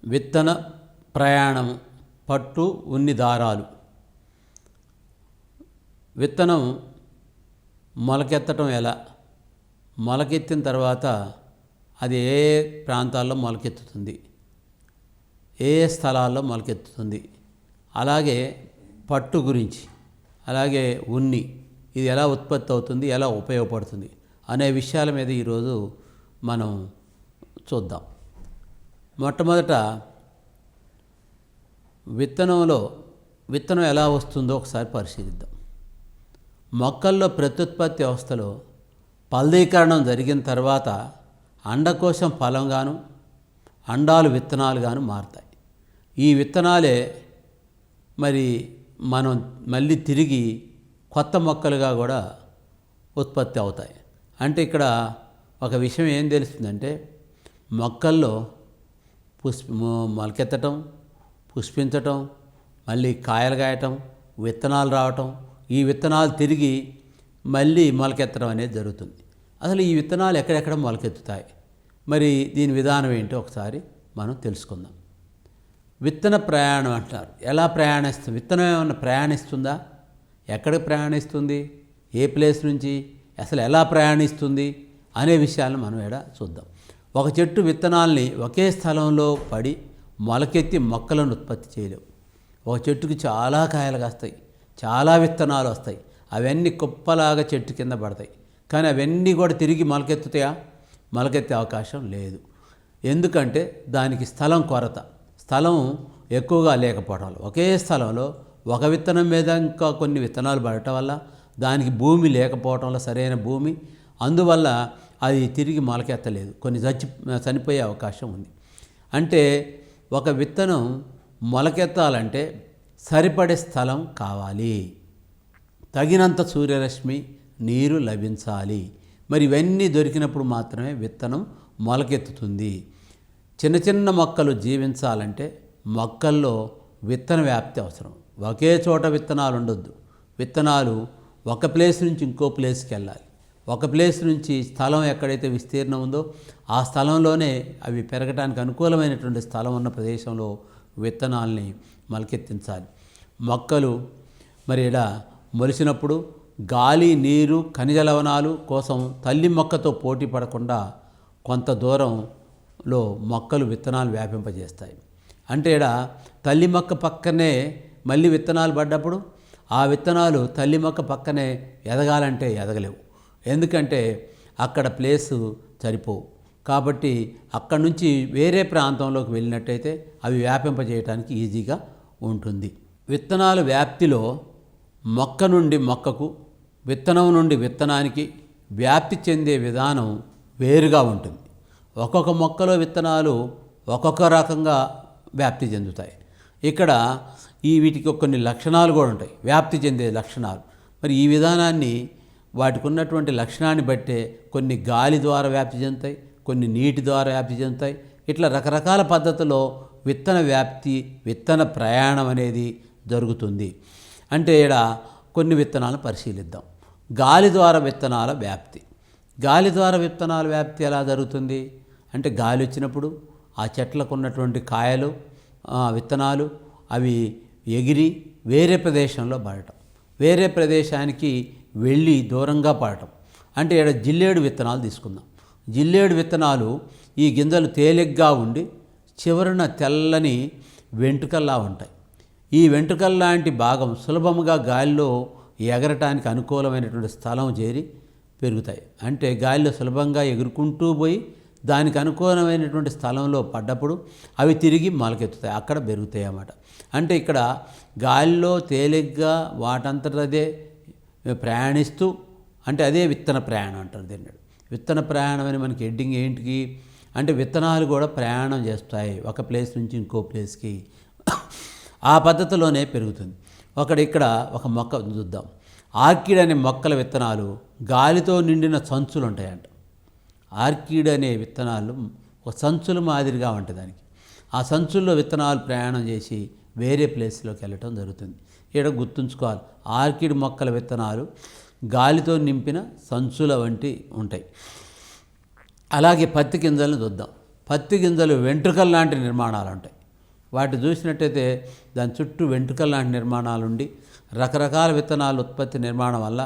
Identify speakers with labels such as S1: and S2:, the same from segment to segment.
S1: విత్తన ప్రయాణం, పట్టు ఉన్ని దారాలు. విత్తనం మొలకెత్తడం ఎలా, మొలకెత్తిన తర్వాత అది ఏ ప్రాంతాల్లో మొలకెత్తుతుంది, ఏ స్థలాల్లో మొలకెత్తుతుంది, అలాగే పట్టు గురించి, అలాగే ఉన్ని ఇది ఎలా ఉత్పత్తి అవుతుంది, ఎలా ఉపయోగపడుతుంది అనే విషయాల మీద ఈరోజు మనం చూద్దాం. మొట్టమొదట విత్తనం ఎలా వస్తుందో ఒకసారి పరిశీలిద్దాం. మొక్కల్లో ప్రత్యుత్పత్తి వ్యవస్థలో ఫలదీకరణం జరిగిన తర్వాత అండకోశం ఫలంగాను, అండాలు విత్తనాలుగాను మారుతాయి. ఈ విత్తనాలే మరి మనం మళ్ళీ తిరిగి కొత్త మొక్కలుగా కూడా ఉత్పత్తి అవుతాయి. అంటే ఇక్కడ ఒక విషయం ఏం తెలుస్తుందంటే, మొక్కల్లో మొలకెత్తటం, పుష్పించటం, మళ్ళీ కాయలు కాయటం, విత్తనాలు రావటం, ఈ విత్తనాలు తిరిగి మళ్ళీ మొలకెత్తడం అనేది జరుగుతుంది. అసలు ఈ విత్తనాలు ఎక్కడెక్కడ మొలకెత్తుతాయి, మరి దీని విధానం ఏంటో ఒకసారి మనం తెలుసుకుందాం. విత్తన ప్రయాణం అంటారు. ఎలా ప్రయాణిస్తుంది? విత్తనం ఏమన్నా ప్రయాణిస్తుందా? ఎక్కడికి ప్రయాణిస్తుంది, ఏ ప్లేస్ నుంచి, అసలు ఎలా ప్రయాణిస్తుంది అనే విషయాలను మనం ఇక్కడ చూద్దాం. ఒక చెట్టు విత్తనాల్ని ఒకే స్థలంలో పడి మొలకెత్తి మొక్కలను ఉత్పత్తి చేయలేవు. ఒక చెట్టుకి చాలా కాయలు కాస్తాయి, చాలా విత్తనాలు వస్తాయి, అవన్నీ కుప్పలాగా చెట్టు కింద పడతాయి. కానీ అవన్నీ కూడా తిరిగి మొలకెత్తుతాయా? మొలకెత్తే అవకాశం లేదు. ఎందుకంటే దానికి స్థలం కొరత, స్థలం ఎక్కువగా లేకపోవడం. ఒకే స్థలంలో ఒక విత్తనం మీద ఇంకా కొన్ని విత్తనాలు పడటం వల్ల దానికి భూమి లేకపోవటం వల్ల, సరైన భూమి, అందువల్ల అది తిరిగి మొలకెత్తలేదు, కొన్ని చనిపోయే అవకాశం ఉంది. అంటే ఒక విత్తనం మొలకెత్తాలంటే సరిపడే స్థలం కావాలి, తగినంత సూర్యరశ్మి, నీరు లభించాలి. మరి ఇవన్నీ దొరికినప్పుడు మాత్రమే విత్తనం మొలకెత్తుతుంది. చిన్న చిన్న మొక్కలు జీవించాలంటే మొక్కల్లో విత్తన వ్యాప్తి అవసరం. ఒకే చోట విత్తనాలు ఉండొద్దు. విత్తనాలు ఒక ప్లేస్ నుంచి ఇంకో ప్లేస్కి వెళ్ళాలి. ఒక ప్లేస్ నుంచి స్థలం ఎక్కడైతే విస్తీర్ణం ఉందో ఆ స్థలంలోనే అవి పెరగడానికి అనుకూలమైనటువంటి స్థలం ఉన్న ప్రదేశంలో విత్తనాల్ని మొలకెత్తించాలి. మొక్కలు మరి ఇలా మొలిసినప్పుడు గాలి, నీరు, ఖనిజ లవణాలు కోసం తల్లి మొక్కతో పోటీ పడకుండా కొంత దూరంలో మొక్కలు విత్తనాలు వ్యాపింపజేస్తాయి. అంటే ఇక్కడ తల్లి మొక్క పక్కనే మళ్ళీ విత్తనాలు పడ్డప్పుడు ఆ విత్తనాలు తల్లి మొక్క పక్కనే ఎదగాలంటే ఎదగలేవు. ఎందుకంటే అక్కడ ప్లేసు సరిపోవు. కాబట్టి అక్కడి నుంచి వేరే ప్రాంతంలోకి వెళ్ళినట్టయితే అవి వ్యాపింపజేయడానికి ఈజీగా ఉంటుంది. విత్తనాల వ్యాప్తిలో మొక్క నుండి మొక్కకు, విత్తనం నుండి విత్తనానికి వ్యాప్తి చెందే విధానం వేరుగా ఉంటుంది. ఒక్కొక్క మొక్కలో విత్తనాలు ఒక్కొక్క రకంగా వ్యాప్తి చెందుతాయి. ఇక్కడ వీటికి కొన్ని లక్షణాలు కూడా ఉంటాయి, వ్యాప్తి చెందే లక్షణాలు. మరి ఈ విధానాన్ని వాటికి ఉన్నటువంటి లక్షణాన్ని బట్టే కొన్ని గాలి ద్వారా వ్యాప్తి చెందుతాయి, కొన్ని నీటి ద్వారా వ్యాప్తి చెందుతాయి. ఇట్లా రకరకాల పద్ధతిలో విత్తన వ్యాప్తి, విత్తన ప్రయాణం అనేది జరుగుతుంది. అంటే ఇక్కడ కొన్ని విత్తనాలను పరిశీలిద్దాం. గాలి ద్వారా విత్తనాల వ్యాప్తి. గాలి ద్వారా విత్తనాల వ్యాప్తి ఎలా జరుగుతుంది అంటే, గాలి వచ్చినప్పుడు ఆ చెట్లకు ఉన్నటువంటి కాయలు, విత్తనాలు అవి ఎగిరి వేరే ప్రదేశంలో పడటం, వేరే ప్రదేశానికి వెళ్ళి దూరంగా పడటం. అంటే ఇక్కడ జిల్లేడు విత్తనాలు తీసుకుందాం. జిల్లేడు విత్తనాలు ఈ గింజలు తేలిగ్గా ఉండి చివరన తెల్లని వెంట్రుకల్లా ఉంటాయి. ఈ వెంట్రుకల్లాంటి భాగం సులభముగా గాలిలో ఎగరటానికి అనుకూలమైనటువంటి స్థలం చేరి పెరుగుతాయి. అంటే గాలిలో సులభంగా ఎగురుకుంటూ పోయి దానికి అనుకూలమైనటువంటి స్థలంలో పడ్డప్పుడు అవి తిరిగి మొలకెత్తుతాయి, అక్కడ పెరుగుతాయి అన్నమాట. అంటే ఇక్కడ గాలిలో తేలిగ్గా వాటంతటదే ప్రయాణిస్తూ, అంటే అదే విత్తన ప్రయాణం అంటారు దీన్ని. విత్తన ప్రయాణం అని మనకి హెడ్డింగ్ ఏంటికి అంటే, విత్తనాలు కూడా ప్రయాణం చేస్తాయి ఒక ప్లేస్ నుంచి ఇంకో ప్లేస్కి. ఆ పద్ధతిలోనే పెరుగుతుంది. ఇక్కడ ఒక మొక్క చూద్దాం. ఆర్కిడ్ అనే మొక్కల విత్తనాలు గాలితో నిండిన సంచులు ఉంటాయంట. ఆర్కిడ్ అనే విత్తనాలు ఒక సంచుల మాదిరిగా ఉంటుంది దానికి. ఆ సంచుల్లో విత్తనాలు ప్రయాణం చేసి వేరే ప్లేస్లోకి వెళ్ళటం జరుగుతుంది. ఇక్కడ గుర్తుంచుకోవాలి, ఆర్కిడ్ మొక్కల విత్తనాలు గాలితో నింపిన సంచుల వంటి ఉంటాయి. అలాగే పత్తి గింజలను చూద్దాం. పత్తి గింజలు వెంట్రుకల లాంటి నిర్మాణాలు ఉంటాయి. వాటి చూసినట్టయితే దాని చుట్టూ వెంట్రుకల లాంటి నిర్మాణాలు ఉండి రకరకాల విత్తనాలు ఉత్పత్తి నిర్మాణం వల్ల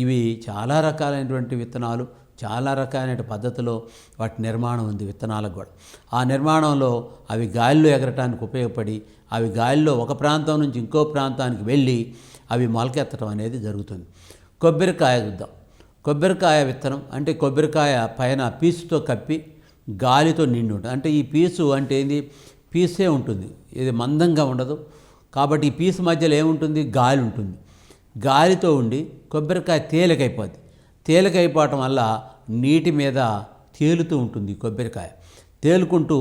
S1: ఇవి చాలా రకాలైనటువంటి విత్తనాలు, చాలా రకాలైన పద్ధతిలో వాటి నిర్మాణం ఉంది విత్తనాలకు కూడా. ఆ నిర్మాణంలో అవి గాలిలో ఎగరటానికి ఉపయోగపడి అవి గాలిలో ఒక ప్రాంతం నుంచి ఇంకో ప్రాంతానికి వెళ్ళి అవి మొలకెత్తడం అనేది జరుగుతుంది. కొబ్బరికాయ చూద్దాం. కొబ్బరికాయ విత్తనం అంటే కొబ్బరికాయ పైన పీచుతో కప్పి గాలితో నిండి ఉంటుంది. అంటే ఈ పీచు అంటే ఏంది, పీసే ఉంటుంది, ఇది మందంగా ఉండదు. కాబట్టి ఈ పీసు మధ్యలో ఏముంటుంది, గాలి ఉంటుంది. గాలితో ఉండి కొబ్బరికాయ తేలికైపోద్ది. తేలికైపోవటం వల్ల నీటి మీద తేలుతూ ఉంటుంది. కొబ్బరికాయ తేలుకుంటూ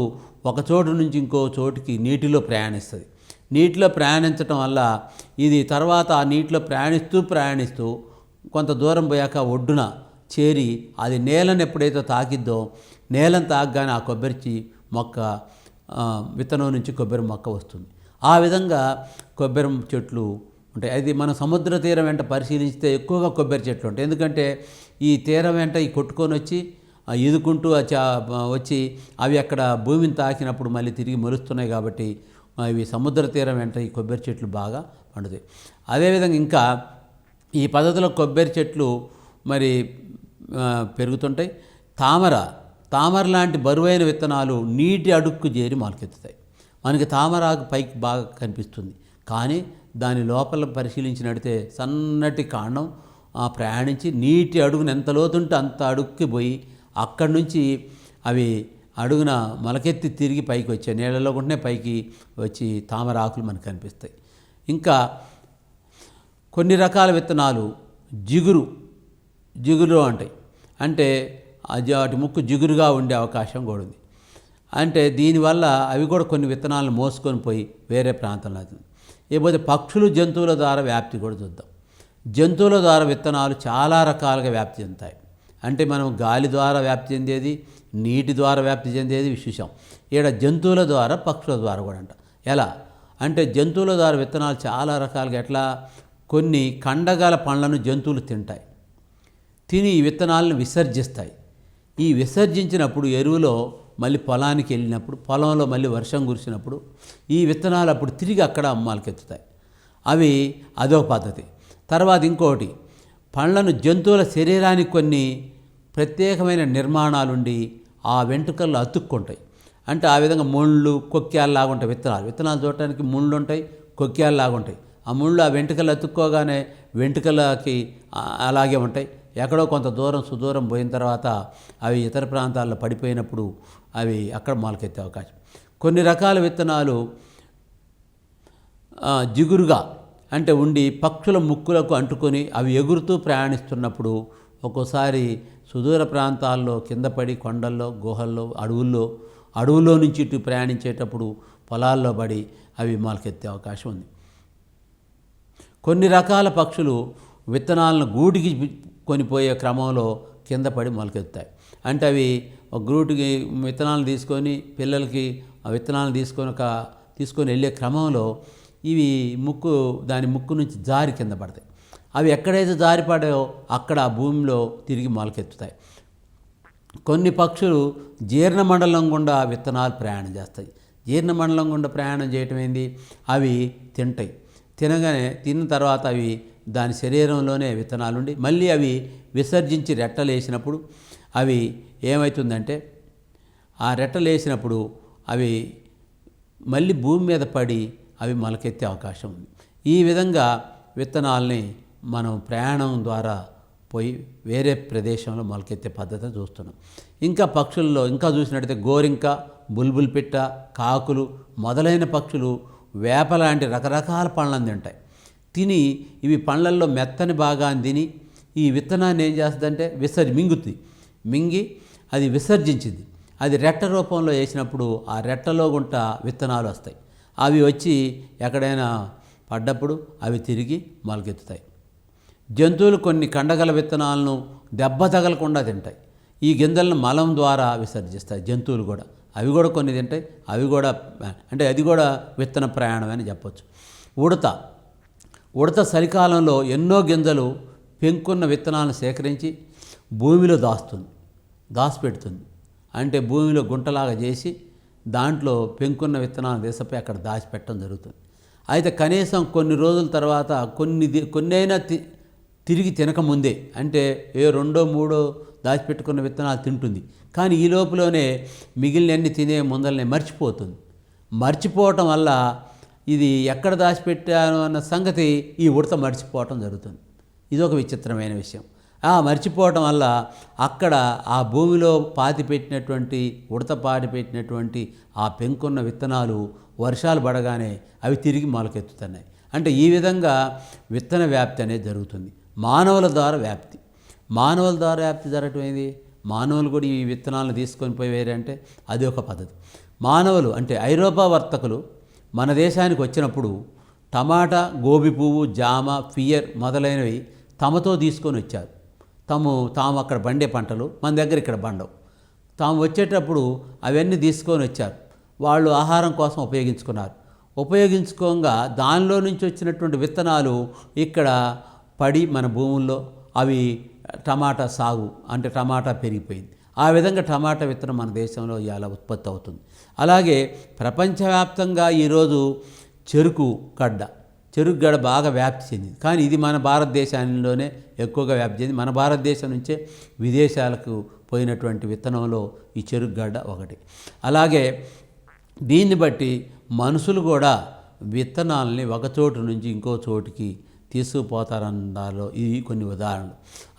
S1: ఒక చోటు నుంచి ఇంకో చోటుకి నీటిలో ప్రయాణిస్తుంది. నీటిలో ప్రయాణించటం వల్ల ఇది తర్వాత ఆ నీటిలో ప్రయాణిస్తూ కొంత దూరం పోయాక ఒడ్డున చేరి అది నేలను ఎప్పుడైతే తాకిద్దో, నేలను తాగగానే ఆ కొబ్బరి మొక్క విత్తనం నుంచి కొబ్బరి మొక్క వస్తుంది. ఆ విధంగా కొబ్బరి చెట్లు ఉంటాయి. అది మన సముద్ర తీరం వెంట పరిశీలిస్తే ఎక్కువగా కొబ్బరి చెట్లు ఉంటాయి. ఎందుకంటే ఈ తీరం వెంట ఈ కొట్టుకొని వచ్చి ఈదుకుంటూ వచ్చి అవి అక్కడ భూమిని తాకినప్పుడు మళ్ళీ తిరిగి మొలుస్తున్నాయి. కాబట్టి ఇవి సముద్ర తీరం వెంట ఈ కొబ్బరి చెట్లు బాగా పండుతాయి. అదేవిధంగా ఇంకా ఈ పద్ధతిలో కొబ్బరి చెట్లు మరి పెరుగుతుంటాయి. తామర లాంటి బరువైన విత్తనాలు నీటి అడుక్కు చేరి మొలకెత్తుతాయి. మనకి తామరాకు పైకి బాగా కనిపిస్తుంది, కానీ దాని లోపల పరిశీలించినట్టే సన్నటి కాండం ప్రయాణించి నీటి అడుగున ఎంత లోతుంటే అంత అడుక్కి పోయి అక్కడి నుంచి అవి అడుగున మొలకెత్తి తిరిగి పైకి వచ్చాయి. నీళ్ళలో ఉంటేనే పైకి వచ్చి తామరాకులు మనకు కనిపిస్తాయి. ఇంకా కొన్ని రకాల విత్తనాలు జిగురు ఉంటాయి. అంటే వాటి ముక్కు జిగురుగా ఉండే అవకాశం కూడా ఉంది. అంటే దీనివల్ల అవి కూడా కొన్ని విత్తనాలను మోసుకొని పోయి వేరే ప్రాంతంలో అవుతుంది. ఇకపోతే పక్షులు జంతువుల ద్వారా వ్యాప్తి కూడా చూద్దాం. జంతువుల ద్వారా విత్తనాలు చాలా రకాలుగా వ్యాప్తి చెందుతాయి. అంటే మనం గాలి ద్వారా వ్యాప్తి చెందేది, నీటి ద్వారా వ్యాప్తి చెందేది చూసాం. ఇక్కడ జంతువుల ద్వారా, పక్షుల ద్వారా కూడా అంట. ఎలా అంటే జంతువుల ద్వారా విత్తనాలు చాలా రకాలుగా, ఎట్లా, కొన్ని కండగల పండ్లను జంతువులు తింటాయి, తిని ఈ విత్తనాలను విసర్జిస్తాయి. ఈ విసర్జించినప్పుడు ఎరువులో మళ్ళీ పొలానికి వెళ్ళినప్పుడు, పొలంలో మళ్ళీ వర్షం కురిసినప్పుడు ఈ విత్తనాలు అప్పుడు తిరిగి అక్కడ మొలకెత్తుతాయి. అదో పద్ధతి. తర్వాత ఇంకోటి, పండ్లను జంతువుల శరీరానికి కొన్ని ప్రత్యేకమైన నిర్మాణాలుండి ఆ వెంట్రుకల్లో అతుక్కుంటాయి. అంటే ఆ విధంగా ముళ్ళు, కొక్కేళ్ళలాగా ఉంటాయి విత్తనాలు చూడటానికి ముళ్ళు ఉంటాయి, కొక్కేళ్ళలాగా ఉంటాయి. ఆ ముళ్ళు ఆ వెంట్రుకలు అతుక్కోగానే వెంట్రుకలకి అలాగే ఉంటాయి. ఎక్కడో కొంత సుదూరం పోయిన తర్వాత అవి ఇతర ప్రాంతాల్లో పడిపోయినప్పుడు అవి అక్కడ మొలకెత్తే అవకాశం. కొన్ని రకాల విత్తనాలు జిగురుగా అంటే ఉండి పక్షుల ముక్కులకు అంటుకొని అవి ఎగురుతూ ప్రయాణిస్తున్నప్పుడు ఒక్కోసారి సుదూర ప్రాంతాల్లో కింద పడి కొండల్లో, గుహల్లో, అడవుల్లో నుంచి ఇటు ప్రయాణించేటప్పుడు పొలాల్లో పడి అవి మొలకెత్తే అవకాశం ఉంది. కొన్ని రకాల పక్షులు విత్తనాలను గూటికి కొనిపోయే క్రమంలో కింద పడి మొలకెత్తాయి. అంటే అవి ఒక గూటికి విత్తనాలను తీసుకొని పిల్లలకి ఆ విత్తనాలను తీసుకొని వెళ్ళే క్రమంలో ఇవి దాని ముక్కు నుంచి జారి కింద పడతాయి. అవి ఎక్కడైతే జారిపడాయో అక్కడ ఆ భూమిలో తిరిగి మొలకెత్తుతాయి. కొన్ని పక్షులు జీర్ణమండలం గుండా విత్తనాలు ప్రయాణం చేస్తాయి. జీర్ణమండలం గుండా ప్రయాణం చేయటం ఏంది, అవి తింటాయి. తిన్న తర్వాత అవి దాని శరీరంలోనే విత్తనాలు ఉండి మళ్ళీ అవి విసర్జించి రెట్టలు వేసినప్పుడు అవి ఏమవుతుందంటే, ఆ రెట్టలు వేసినప్పుడు అవి మళ్ళీ భూమి మీద పడి అవి మొలకెత్తే అవకాశం ఉంది. ఈ విధంగా విత్తనాలని మనం ప్రయాణం ద్వారా పోయి వేరే ప్రదేశంలో మొలకెత్తే పద్ధతిని చూస్తున్నాం. ఇంకా పక్షుల్లో ఇంకా చూసినట్టయితే గోరింక, బుల్బుల్ పిట్ట, కాకులు మొదలైన పక్షులు వేప లాంటి రకరకాల పండ్లను తింటాయి. తిని ఇవి పండ్లల్లో మెత్తని భాగాన్ని తిని ఈ విత్తనాన్ని ఏం చేస్తుందంటే మింగి అది విసర్జించింది. అది రెట్ట రూపంలో వేసినప్పుడు ఆ రెట్టలో గుంట విత్తనాలు వస్తాయి. అవి వచ్చి ఎక్కడైనా పడ్డప్పుడు అవి తిరిగి మొలకెత్తుతాయి. జంతువులు కొన్ని కండగల విత్తనాలను దెబ్బ తగలకుండా తింటాయి. ఈ గింజలను మలం ద్వారా విసర్జిస్తాయి జంతువులు కూడా. అవి కూడా కొన్ని తింటాయి. అవి కూడా అంటే అది కూడా విత్తన ప్రయాణం అని చెప్పొచ్చు. ఉడత చలికాలంలో ఎన్నో గింజలు పెంకున్న విత్తనాలను సేకరించి భూమిలో దాచిపెడుతుంది. అంటే భూమిలో గుంటలాగా చేసి దాంట్లో పెంకున్న విత్తనాలు తీసపై అక్కడ దాచిపెట్టడం జరుగుతుంది. అయితే కనీసం కొన్ని రోజుల తర్వాత కొన్నైనా తిరిగి తినకముందే, అంటే రెండో మూడో దాచిపెట్టుకున్న విత్తనాలు తింటుంది. కానీ ఈ లోపులోనే మిగిలినన్ని తినే ముందరనే మర్చిపోవటం వల్ల ఇది ఎక్కడ దాచిపెట్టాను అన్న సంగతి ఈ ఉడత మర్చిపోవటం జరుగుతుంది. ఇదొక విచిత్రమైన విషయం. మర్చిపోవటం వల్ల అక్కడ ఆ భూమిలో ఉడత పాతిపెట్టినటువంటి ఆ పెంకున్న విత్తనాలు వర్షాలు పడగానే అవి తిరిగి మొలకెత్తుతున్నాయి. అంటే ఈ విధంగా విత్తన వ్యాప్తి అనేది జరుగుతుంది. మానవుల ద్వారా వ్యాప్తి జరగటం ఏంది? మానవులు కూడా ఈ విత్తనాలను తీసుకొని పోయేరంటే అది ఒక పద్ధతి. మానవులు అంటే ఐరోపా వర్తకులు మన దేశానికి వచ్చినప్పుడు టమాటా, గోబి పువ్వు, జామ, ఫియర్ మొదలైనవి తమతో తీసుకొని వచ్చారు. తాము అక్కడ పండే పంటలు మన దగ్గర ఇక్కడ పండవు. తాము వచ్చేటప్పుడు అవన్నీ తీసుకొని వచ్చారు. వాళ్ళు ఆహారం కోసం ఉపయోగించుకోగా దానిలో నుంచి వచ్చినటువంటి విత్తనాలు ఇక్కడ పడి మన భూముల్లో అవి టమాటా సాగు అంటే టమాటా పెరిగిపోయింది. ఆ విధంగా టమాటా విత్తనం మన దేశంలో ఇలా ఉత్పత్తి అవుతుంది. అలాగే ప్రపంచవ్యాప్తంగా ఈరోజు చెరుకు గడ బాగా వ్యాప్తి చెందింది. కానీ ఇది మన భారతదేశంలోనే ఎక్కువగా వ్యాప్తి చెంది మన భారతదేశం నుంచే విదేశాలకు పోయినటువంటి విత్తనంలో ఈ చెరుకు గడ్డ ఒకటి. అలాగే దీన్ని బట్టి మనుషులు కూడా విత్తనాలని ఒక చోటు నుంచి ఇంకో చోటుకి తీసుకుపోతారన్నాలో ఇవి కొన్ని ఉదాహరణలు.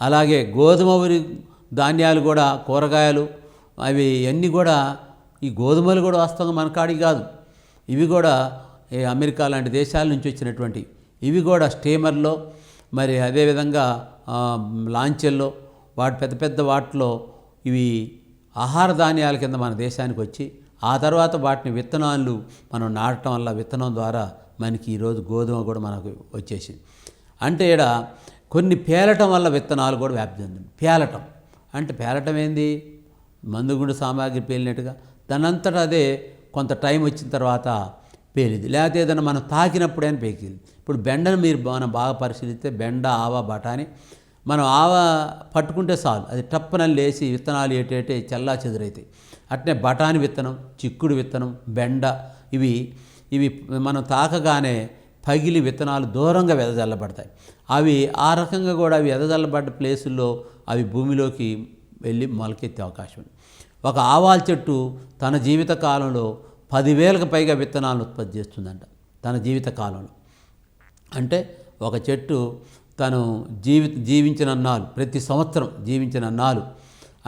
S1: అలాగే గోధుమ ధాన్యాలు కూడా, కూరగాయలు అవి అన్నీ కూడా, ఈ గోధుమలు కూడా వాస్తవంగా మన కాడికి కాదు. ఇవి కూడా అమెరికా లాంటి దేశాల నుంచి వచ్చినటువంటి ఇవి కూడా స్టీమర్లో, మరి అదేవిధంగా లాంచెల్లో, పెద్ద పెద్ద వాటిలో ఇవి ఆహార ధాన్యాల కింద మన దేశానికి వచ్చి ఆ తర్వాత వాటిని విత్తనాలు మనం నాటడం వల్ల విత్తనం ద్వారా మనకి ఈరోజు గోధుమ కూడా మనకు వచ్చేసింది. అంటే ఇక్కడ కొన్ని పేలటం వల్ల విత్తనాలు కూడా వ్యాప్తి చెందింది. పేలటం ఏంది? మందుగుండు సామాగ్రి పేలినట్టుగా దానంతటా అదే కొంత టైం వచ్చిన తర్వాత పేలింది. లేకపోతే ఏదైనా మనం తాకినప్పుడైనా పేకింది. ఇప్పుడు బెండను మనం బాగా పరిశీలిస్తే బెండ, ఆవ, బఠానీ మనం ఆవ పట్టుకుంటే చాలు అది టప్పనని లేచి విత్తనాలు ఏటేటే చల్లా చెదురైతాయి. అట్నే బఠానీ విత్తనం, చిక్కుడు విత్తనం, బెండ ఇవి మనం తాకగానే పగిలి విత్తనాలు దూరంగా వెదజల్లబడతాయి. అవి ఆ రకంగా కూడా అవి వెదజల్లబడ్డ ప్లేసుల్లో అవి భూమిలోకి వెళ్ళి మొలకెత్తే అవకాశం ఉంది. ఒక ఆవాల చెట్టు తన జీవిత కాలంలో 10,000కు పైగా విత్తనాలను ఉత్పత్తి చేస్తుందంట తన జీవిత కాలంలో. అంటే ఒక చెట్టు తను జీవించినన్నాళ్ళు, ప్రతి సంవత్సరం జీవించినన్నాళ్ళు,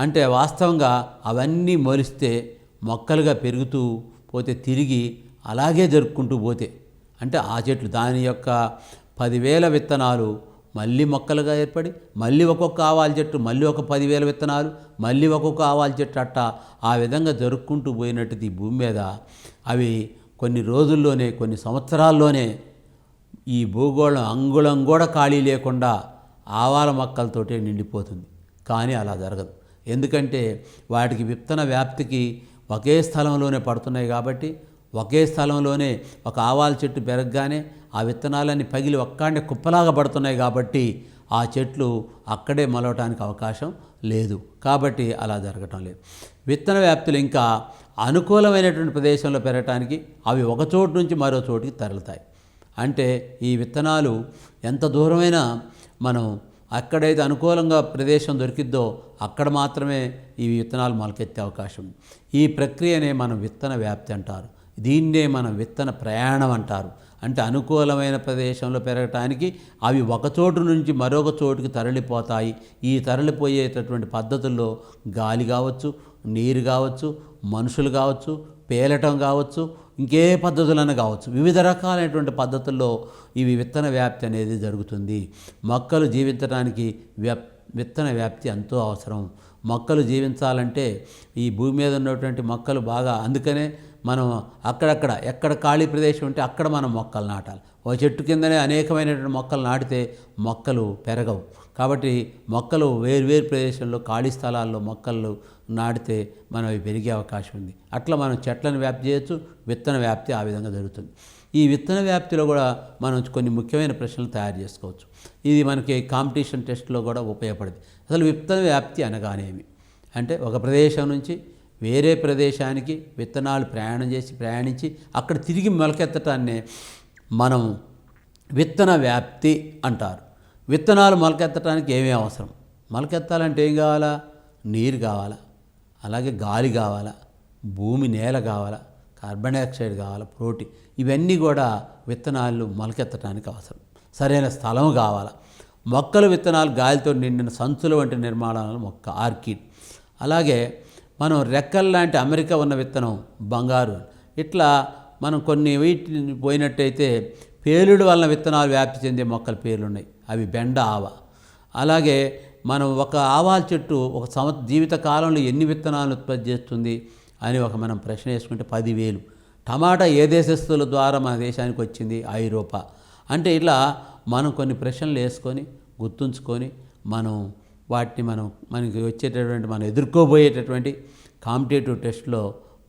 S1: అంటే వాస్తవంగా అవన్నీ మొలిస్తే మొక్కలుగా పెరుగుతూ పోతే తిరిగి అలాగే జరుపుకుంటూ పోతే, అంటే ఆ చెట్లు దాని యొక్క 10,000 విత్తనాలు మళ్ళీ మొక్కలుగా ఏర్పడి మళ్ళీ ఒక్కొక్క ఆవాల చెట్టు మళ్ళీ ఒక 10,000 విత్తనాలు మళ్ళీ ఒక్కొక్క ఆవాల చెట్టు అట్ట ఆ విధంగా జరుపుకుంటూ పోయినట్టు ఈ భూమి మీద అవి కొన్ని రోజుల్లోనే, కొన్ని సంవత్సరాల్లోనే ఈ భూగోళం అంగుళం కూడా ఖాళీ లేకుండా ఆవాల మొక్కలతోటే నిండిపోతుంది. కానీ అలా జరగదు. ఎందుకంటే వాటికి విత్తన వ్యాప్తికి ఒకే స్థలంలోనే పడుతున్నాయి కాబట్టి, ఒకే స్థలంలోనే ఒక ఆవాల చెట్టు పెరగగానే ఆ విత్తనాలన్నీ పగిలి ఒక్కాడే కుప్పలాగా పడుతున్నాయి కాబట్టి ఆ చెట్లు అక్కడే మొలవటానికి అవకాశం లేదు. కాబట్టి అలా జరగటం లేదు. విత్తన వ్యాప్తులు ఇంకా అనుకూలమైనటువంటి ప్రదేశంలో పెరగటానికి అవి ఒక చోటు నుంచి మరో చోటుకి తరలుతాయి. అంటే ఈ విత్తనాలు ఎంత దూరమైనా మనం అక్కడైతే అనుకూలంగా ప్రదేశం దొరికిద్దో అక్కడ మాత్రమే ఈ విత్తనాలు మొలకెత్తే అవకాశం. ఈ ప్రక్రియనే మనం విత్తన వ్యాప్తి అంటారు. దీన్నే మనం విత్తన ప్రయాణం అంటారు. అంటే అనుకూలమైన ప్రదేశంలో పెరగటానికి అవి ఒక చోటు నుంచి మరొక చోటుకి తరలిపోతాయి. ఈ తరలిపోయేటటువంటి పద్ధతుల్లో గాలి కావచ్చు, నీరు కావచ్చు, మనుషులు కావచ్చు, పేలటం కావచ్చు, ఇంకే పద్ధతులైనా కావచ్చు, వివిధ రకాలైనటువంటి పద్ధతుల్లో ఇవి విత్తన వ్యాప్తి అనేది జరుగుతుంది. మొక్కలు జీవించడానికి విత్తన వ్యాప్తి ఎంతో అవసరం. మొక్కలు జీవించాలంటే ఈ భూమి మీద ఉన్నటువంటి మొక్కలు బాగా, అందుకనే మనం అక్కడక్కడ ఎక్కడ ఖాళీ ప్రదేశం ఉంటే అక్కడ మనం మొక్కలు నాటాలి. ఒక చెట్టు కిందనే అనేకమైనటువంటి మొక్కలు నాటితే మొక్కలు పెరగవు. కాబట్టి మొక్కలు వేరు ప్రదేశంలో ఖాళీ స్థలాల్లో మొక్కలు నాటితే మనం అవి పెరిగే అవకాశం ఉంది. అట్లా మనం చెట్లను వ్యాప్తి చేయొచ్చు. విత్తన వ్యాప్తి ఆ విధంగా జరుగుతుంది. ఈ విత్తన వ్యాప్తిలో కూడా మనం కొన్ని ముఖ్యమైన ప్రశ్నలు తయారు చేసుకోవచ్చు. ఇది మనకి కాంపిటీషన్ టెస్ట్లో కూడా ఉపయోగపడింది. అసలు విత్తన వ్యాప్తి అనగానేమి అంటే ఒక ప్రదేశం నుంచి వేరే ప్రదేశానికి విత్తనాలు ప్రయాణించి అక్కడ తిరిగి మొలకెత్తటాన్నే మనం విత్తన వ్యాప్తి అంటారు. విత్తనాలు మొలకెత్తడానికి ఏమేమి అవసరం? మొలకెత్తాలంటే ఏం కావాలా? నీరు కావాలా, అలాగే గాలి కావాలా, భూమి నేల కావాలా, కార్బన్ డైఆక్సైడ్ కావాలా, ప్రోటీన్, ఇవన్నీ కూడా విత్తనాలు మొలకెత్తడానికి అవసరం. సరైన స్థలం కావాలా. మొక్కల విత్తనాలు గాలితో నిండిన సంచుల వంటి నిర్మాణాల మొక్క ఆర్కిడ్. అలాగే మనం రెక్కల్ లాంటి అమెరికా ఉన్న విత్తనం బంగారు. ఇట్లా మనం కొన్ని వీటిని పోయినట్టయితే పేలుడు వలన విత్తనాలు వ్యాప్తి చెందే మొక్కల పేర్లు ఉన్నాయి. అవి బెండ, ఆవ. అలాగే మనం ఒక ఆవాల చెట్టు ఒక జీవిత కాలంలో ఎన్ని విత్తనాలు ఉత్పత్తి చేస్తుంది అని మనం ప్రశ్న వేసుకుంటే 10,000. టమాటా ఏ దేశస్తుల ద్వారా మన దేశానికి వచ్చింది? ఐరోపా. అంటే ఇట్లా మనం కొన్ని ప్రశ్నలు వేసుకొని గుర్తుంచుకొని వాటిని మనకి వచ్చేటటువంటి మనం ఎదుర్కోబోయేటటువంటి కాంపిటేటివ్ టెస్ట్లో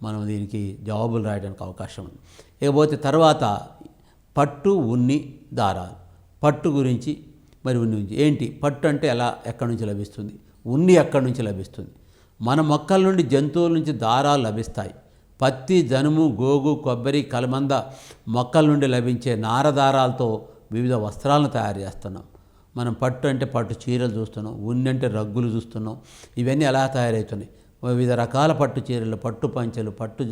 S1: మనం దీనికి జవాబులు రాయడానికి అవకాశం ఉంది. ఇకపోతే తర్వాత పట్టు, ఉన్ని, దారాలు. పట్టు గురించి ఉన్ని గురించి ఏంటి? పట్టు అంటే ఎక్కడి నుంచి లభిస్తుంది? ఉన్ని ఎక్కడి నుంచి లభిస్తుంది? మన మొక్కల నుండి, జంతువుల నుంచి దారాలు లభిస్తాయి. పత్తి, జనుము, గోగు, కొబ్బరి, కలమంద మొక్కల నుండి లభించే నారదారాలతో వివిధ వస్త్రాలను తయారు చేస్తున్నాం. మనం పట్టు అంటే పట్టు చీరలు చూస్తున్నాం, ఉన్ని అంటే రగ్గులు చూస్తున్నాం. ఇవన్నీ ఎలా తయారవుతున్నాయి? వివిధ రకాల పట్టు చీరలు, పట్టు పంచెలు, పట్టు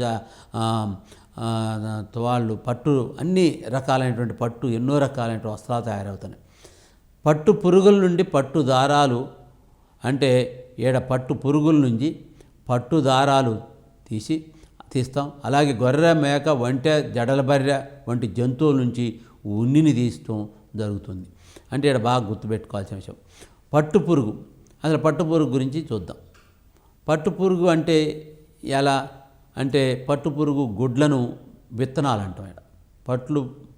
S1: తువాళ్ళు, పట్టు అన్ని రకాలైనటువంటి పట్టు, ఎన్నో రకాలైన వస్త్రాలు తయారవుతున్నాయి. పట్టు పురుగుల నుండి పట్టు దారాలు అంటే పట్టు పురుగుల నుంచి పట్టు దారాలు తీస్తాం. అలాగే గొర్రె, మేక, ఒంటె, జడల బర్రె వంటి జంతువుల నుంచి ఉన్నిని తీస్తాం జరుగుతుంది. అంటే బాగా గుర్తుపెట్టుకోవాల్సిన విషయం పట్టు పురుగు. అసలు పట్టు పురుగు గురించి చూద్దాం. పట్టు పురుగు అంటే ఎలా అంటే పట్టు పురుగు గుడ్లను విత్తనాలు అంటాం.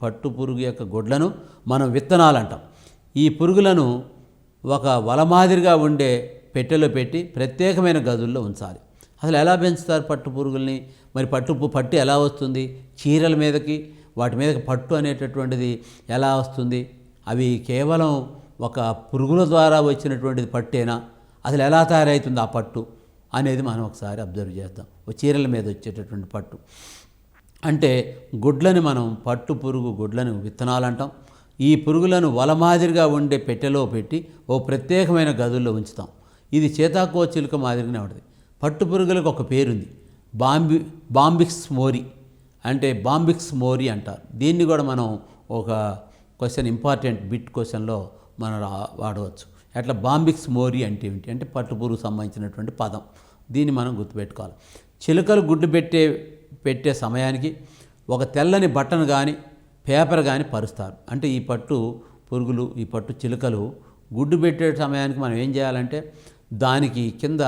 S1: పట్టు పురుగు యొక్క గుడ్లను మనం విత్తనాలు అంటాం. ఈ పురుగులను ఒక వల మాదిరిగా ఉండే పెట్టెలో పెట్టి ప్రత్యేకమైన గదుల్లో ఉంచాలి. అసలు ఎలా పెంచుతారు పట్టు పురుగుల్ని? పట్టు ఎలా వస్తుంది? చీరల మీదకి, వాటి మీదకి పట్టు అనేటటువంటిది ఎలా వస్తుంది? అవి కేవలం ఒక పురుగుల ద్వారా వచ్చినటువంటిది పట్టేనా? అసలు ఎలా తయారవుతుంది ఆ పట్టు అనేది మనం ఒకసారి అబ్జర్వ్ చేద్దాం. చీరల మీద వచ్చేటటువంటి పట్టు అంటే గుడ్లని మనం పట్టు పురుగు గుడ్లను విత్తనాలు అంటాం. ఈ పురుగులను వల మాదిరిగా ఉండే పెట్టెలో పెట్టి ఓ ప్రత్యేకమైన గదుల్లో ఉంచుతాం. ఇది చేతాకో చిలుక మాదిరిగానే ఉంటుంది. పట్టు పురుగులకు ఒక పేరుంది, బాంబిక్స్ మోరీ. అంటే బాంబిక్స్ మోరీ అంటారు. దీన్ని కూడా మనం ఒక ఇంపార్టెంట్ బిట్ క్వశ్చన్లో మనం వాడవచ్చు. అట్లా బాంబిక్స్ మోరీ అంటే ఏమిటి అంటే పట్టు పురుగు సంబంధించినటువంటి పదం. దీన్ని మనం గుర్తుపెట్టుకోవాలి. చిలుకలు గుడ్డు పెట్టే సమయానికి ఒక తెల్లని బట్టను కానీ పేపర్ కానీ పరుస్తారు. అంటే ఈ పట్టు పురుగులు, ఈ పట్టు చిలుకలు గుడ్డు పెట్టే సమయానికి మనం ఏం చేయాలంటే దానికి కింద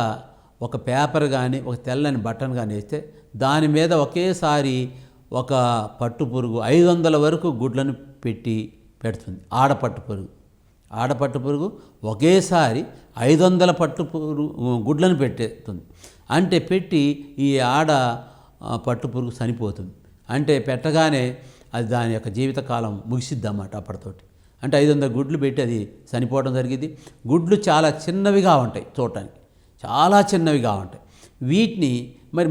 S1: ఒక పేపర్ కానీ ఒక తెల్లని బట్టను కానీ వేస్తే దాని మీద ఒకేసారి ఒక పట్టు పురుగు 500 వరకు గుడ్లను పెడుతుంది. ఆడపట్టు పురుగు ఒకేసారి 500 పట్టు పురుగు గుడ్లను పెట్టేస్తుంది. అంటే పెట్టి ఈ పట్టు పురుగు చనిపోతుంది. అంటే పెట్టగానే అది దాని యొక్క జీవితకాలం ముగిసిద్ది అన్నమాట అప్పటితోటి. అంటే 500 గుడ్లు పెట్టి అది చనిపోవడం జరిగింది. గుడ్లు చాలా చిన్నవిగా ఉంటాయి, చూడటానికి చాలా చిన్నవిగా ఉంటాయి. వీటిని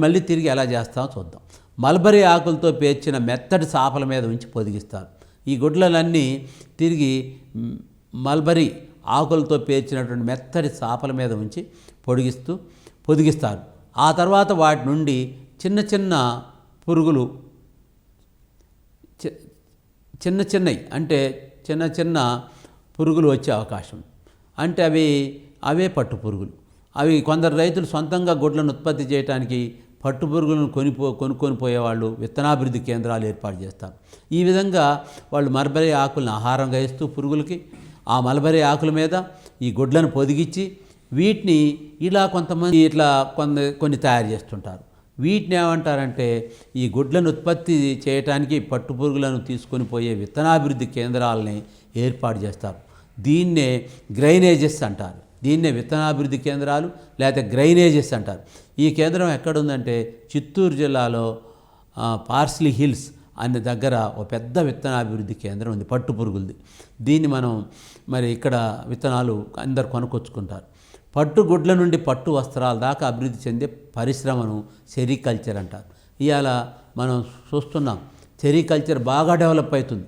S1: మళ్ళీ తిరిగి ఎలా చేస్తామో చూద్దాం. మల్బరీ ఆకులతో పేర్చిన మెత్తటి చాపల మీద ఉంచి పొదిగిస్తారు. ఈ గుడ్లలన్నీ తిరిగి మల్బరీ ఆకులతో పేర్చినటువంటి మెత్తటి చాపల మీద ఉంచి పొదిగిస్తారు. ఆ తర్వాత వాటి నుండి చిన్న చిన్న పురుగులు చిన్న పురుగులు వచ్చే అవకాశం. అంటే అవే పట్టు పురుగులు. అవి కొందరు రైతులు సొంతంగా గుడ్లను ఉత్పత్తి చేయడానికి పట్టు పురుగులను కొనుక్కొని పోయేవాళ్ళు విత్తనాభివృద్ధి కేంద్రాలు ఏర్పాటు చేస్తారు. ఈ విధంగా వాళ్ళు మల్బరీ ఆకులను ఆహారంగా ఇస్తూ పురుగులకి ఆ మల్బరీ ఆకుల మీద ఈ గుడ్లను పొదిగించి వీటిని ఇలా కొంతమంది కొన్ని తయారు చేస్తుంటారు. వీటిని ఏమంటారంటే ఈ గుడ్లను ఉత్పత్తి చేయడానికి పట్టు పురుగులను తీసుకొని పోయే విత్తనాభివృద్ధి కేంద్రాలని ఏర్పాటు చేస్తారు. దీన్నే గ్రైనేజెస్ అంటారు. దీన్నే విత్తనాభివృద్ధి కేంద్రాలు లేకపోతే గ్రైనేజెస్ అంటారు. ఈ కేంద్రం ఎక్కడుందంటే చిత్తూరు జిల్లాలో పార్స్లీ హిల్స్ అనే దగ్గర ఒక పెద్ద విత్తనాభివృద్ధి కేంద్రం ఉంది పట్టు పురుగులది. దీన్ని మనం ఇక్కడ విత్తనాలు అందరు కొనుక్కొచ్చుకుంటారు. పట్టుగుడ్ల నుండి పట్టు వస్త్రాల దాకా అభివృద్ధి చెందే పరిశ్రమను సెరికల్చర్ అంటారు. ఇవాళ మనం చూస్తున్నాం సెరికల్చర్ బాగా డెవలప్ అవుతుంది.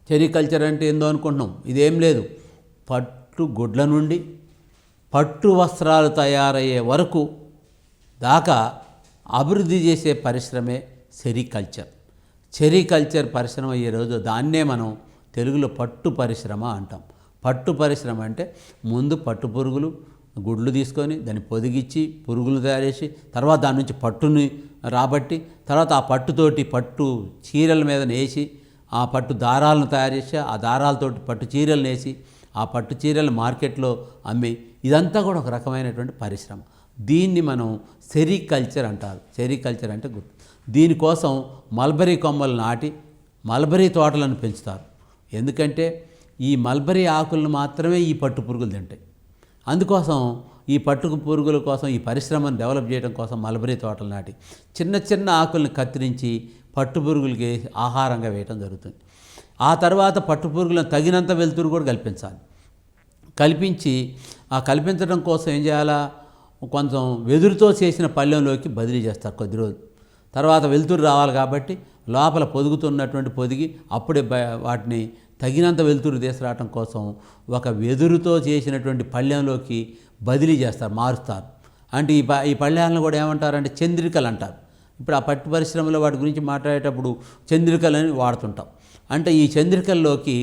S1: సెరికల్చర్ అంటే ఏందో అనుకుంటున్నాం, ఇదేం లేదు, పట్టుగుడ్ల నుండి పట్టు వస్త్రాలు తయారయ్యే వరకు దాకా అభివృద్ధి చేసే పరిశ్రమే సెరికల్చర్. సెరికల్చర్ పరిశ్రమ ఈరోజు దాన్నే మనం తెలుగులో పట్టు పరిశ్రమ అంటాం. పట్టు పరిశ్రమ అంటే ముందు పట్టు పురుగులు గుడ్లు తీసుకొని దాన్ని పొదిగిచ్చి పురుగులు తయారు చేసి తర్వాత దాని నుంచి పట్టుని రాబట్టి తర్వాత ఆ పట్టుతోటి పట్టు చీరల మీద నేసి ఆ పట్టు దారాలను తయారు చేసి ఆ దారాలతోటి పట్టు చీరలు నేసి ఆ పట్టు చీరలు మార్కెట్లో అమ్మి, ఇదంతా కూడా ఒక రకమైనటువంటి పరిశ్రమ. దీన్ని మనం సెరికల్చర్ అంటారు. సెరికల్చర్ అంటే గుర్తు. దీనికోసం మల్బరీ కొమ్మలు నాటి మల్బరీ తోటలను పెంచుతారు. ఎందుకంటే ఈ మల్బరీ ఆకులను మాత్రమే ఈ పట్టు పురుగులు తింటాయి. అందుకోసం ఈ పట్టు పురుగుల కోసం ఈ పరిశ్రమను డెవలప్ చేయడం కోసం మల్బరీ తోటలు నాటి చిన్న చిన్న ఆకులను కత్తిరించి పట్టు పురుగులకి ఆహారంగా వేయడం జరుగుతుంది. ఆ తర్వాత పట్టు పురుగులను తగినంత వెలుతురు కూడా కల్పించాలి. కల్పించి ఆ కల్పించడం కోసం ఏం చేయాలా, కొంచెం వెదురుతో చేసిన పళ్ళెంలోకి బదిలీ చేస్తారు కొద్ది రోజులు. తర్వాత వెలుతురు రావాలి కాబట్టి లోపల పొదుగుతున్నటువంటి పొదిగి అప్పుడే వాటిని తగినంత వెలుతురు తీసుకురావటం కోసం ఒక వెదురుతో చేసినటువంటి పళ్ళెంలోకి బదిలీ చేస్తారు, మారుస్తారు. అంటే ఈ పళ్ళెంలను కూడా ఏమంటారంటే చంద్రికలు అంటారు. ఇప్పుడు ఆ పట్టు పరిశ్రమలో వాటి గురించి మాట్లాడేటప్పుడు చంద్రికలని వాడుతుంటాం. అంటే ఈ చంద్రికల్లోకి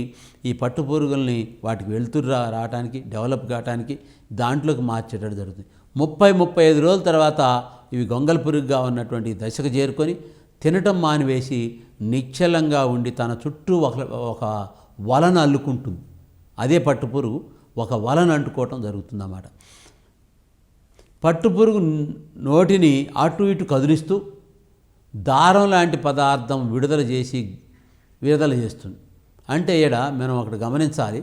S1: ఈ పట్టు పురుగుల్ని వాటికి వెలుతురు రావడానికి డెవలప్ కావడానికి దాంట్లోకి మార్చేటట్టు జరుగుతుంది. 30-35 రోజుల తర్వాత ఇవి గొంగళ పురుగుగా ఉన్నటువంటి దశకు చేరుకొని తినటం మానివేసి నిశ్చలంగా ఉండి తన చుట్టూ ఒక వలను అల్లుకుంటుంది. అదే పట్టుపురుగు ఒక వలను అంటుకోవటం జరుగుతుందన్నమాట. పట్టుపురుగు నోటిని అటు ఇటు కదిలిస్తూ దారం లాంటి పదార్థం విడుదల చేస్తుంది. అంటే మనం ఒకటి గమనించాలి,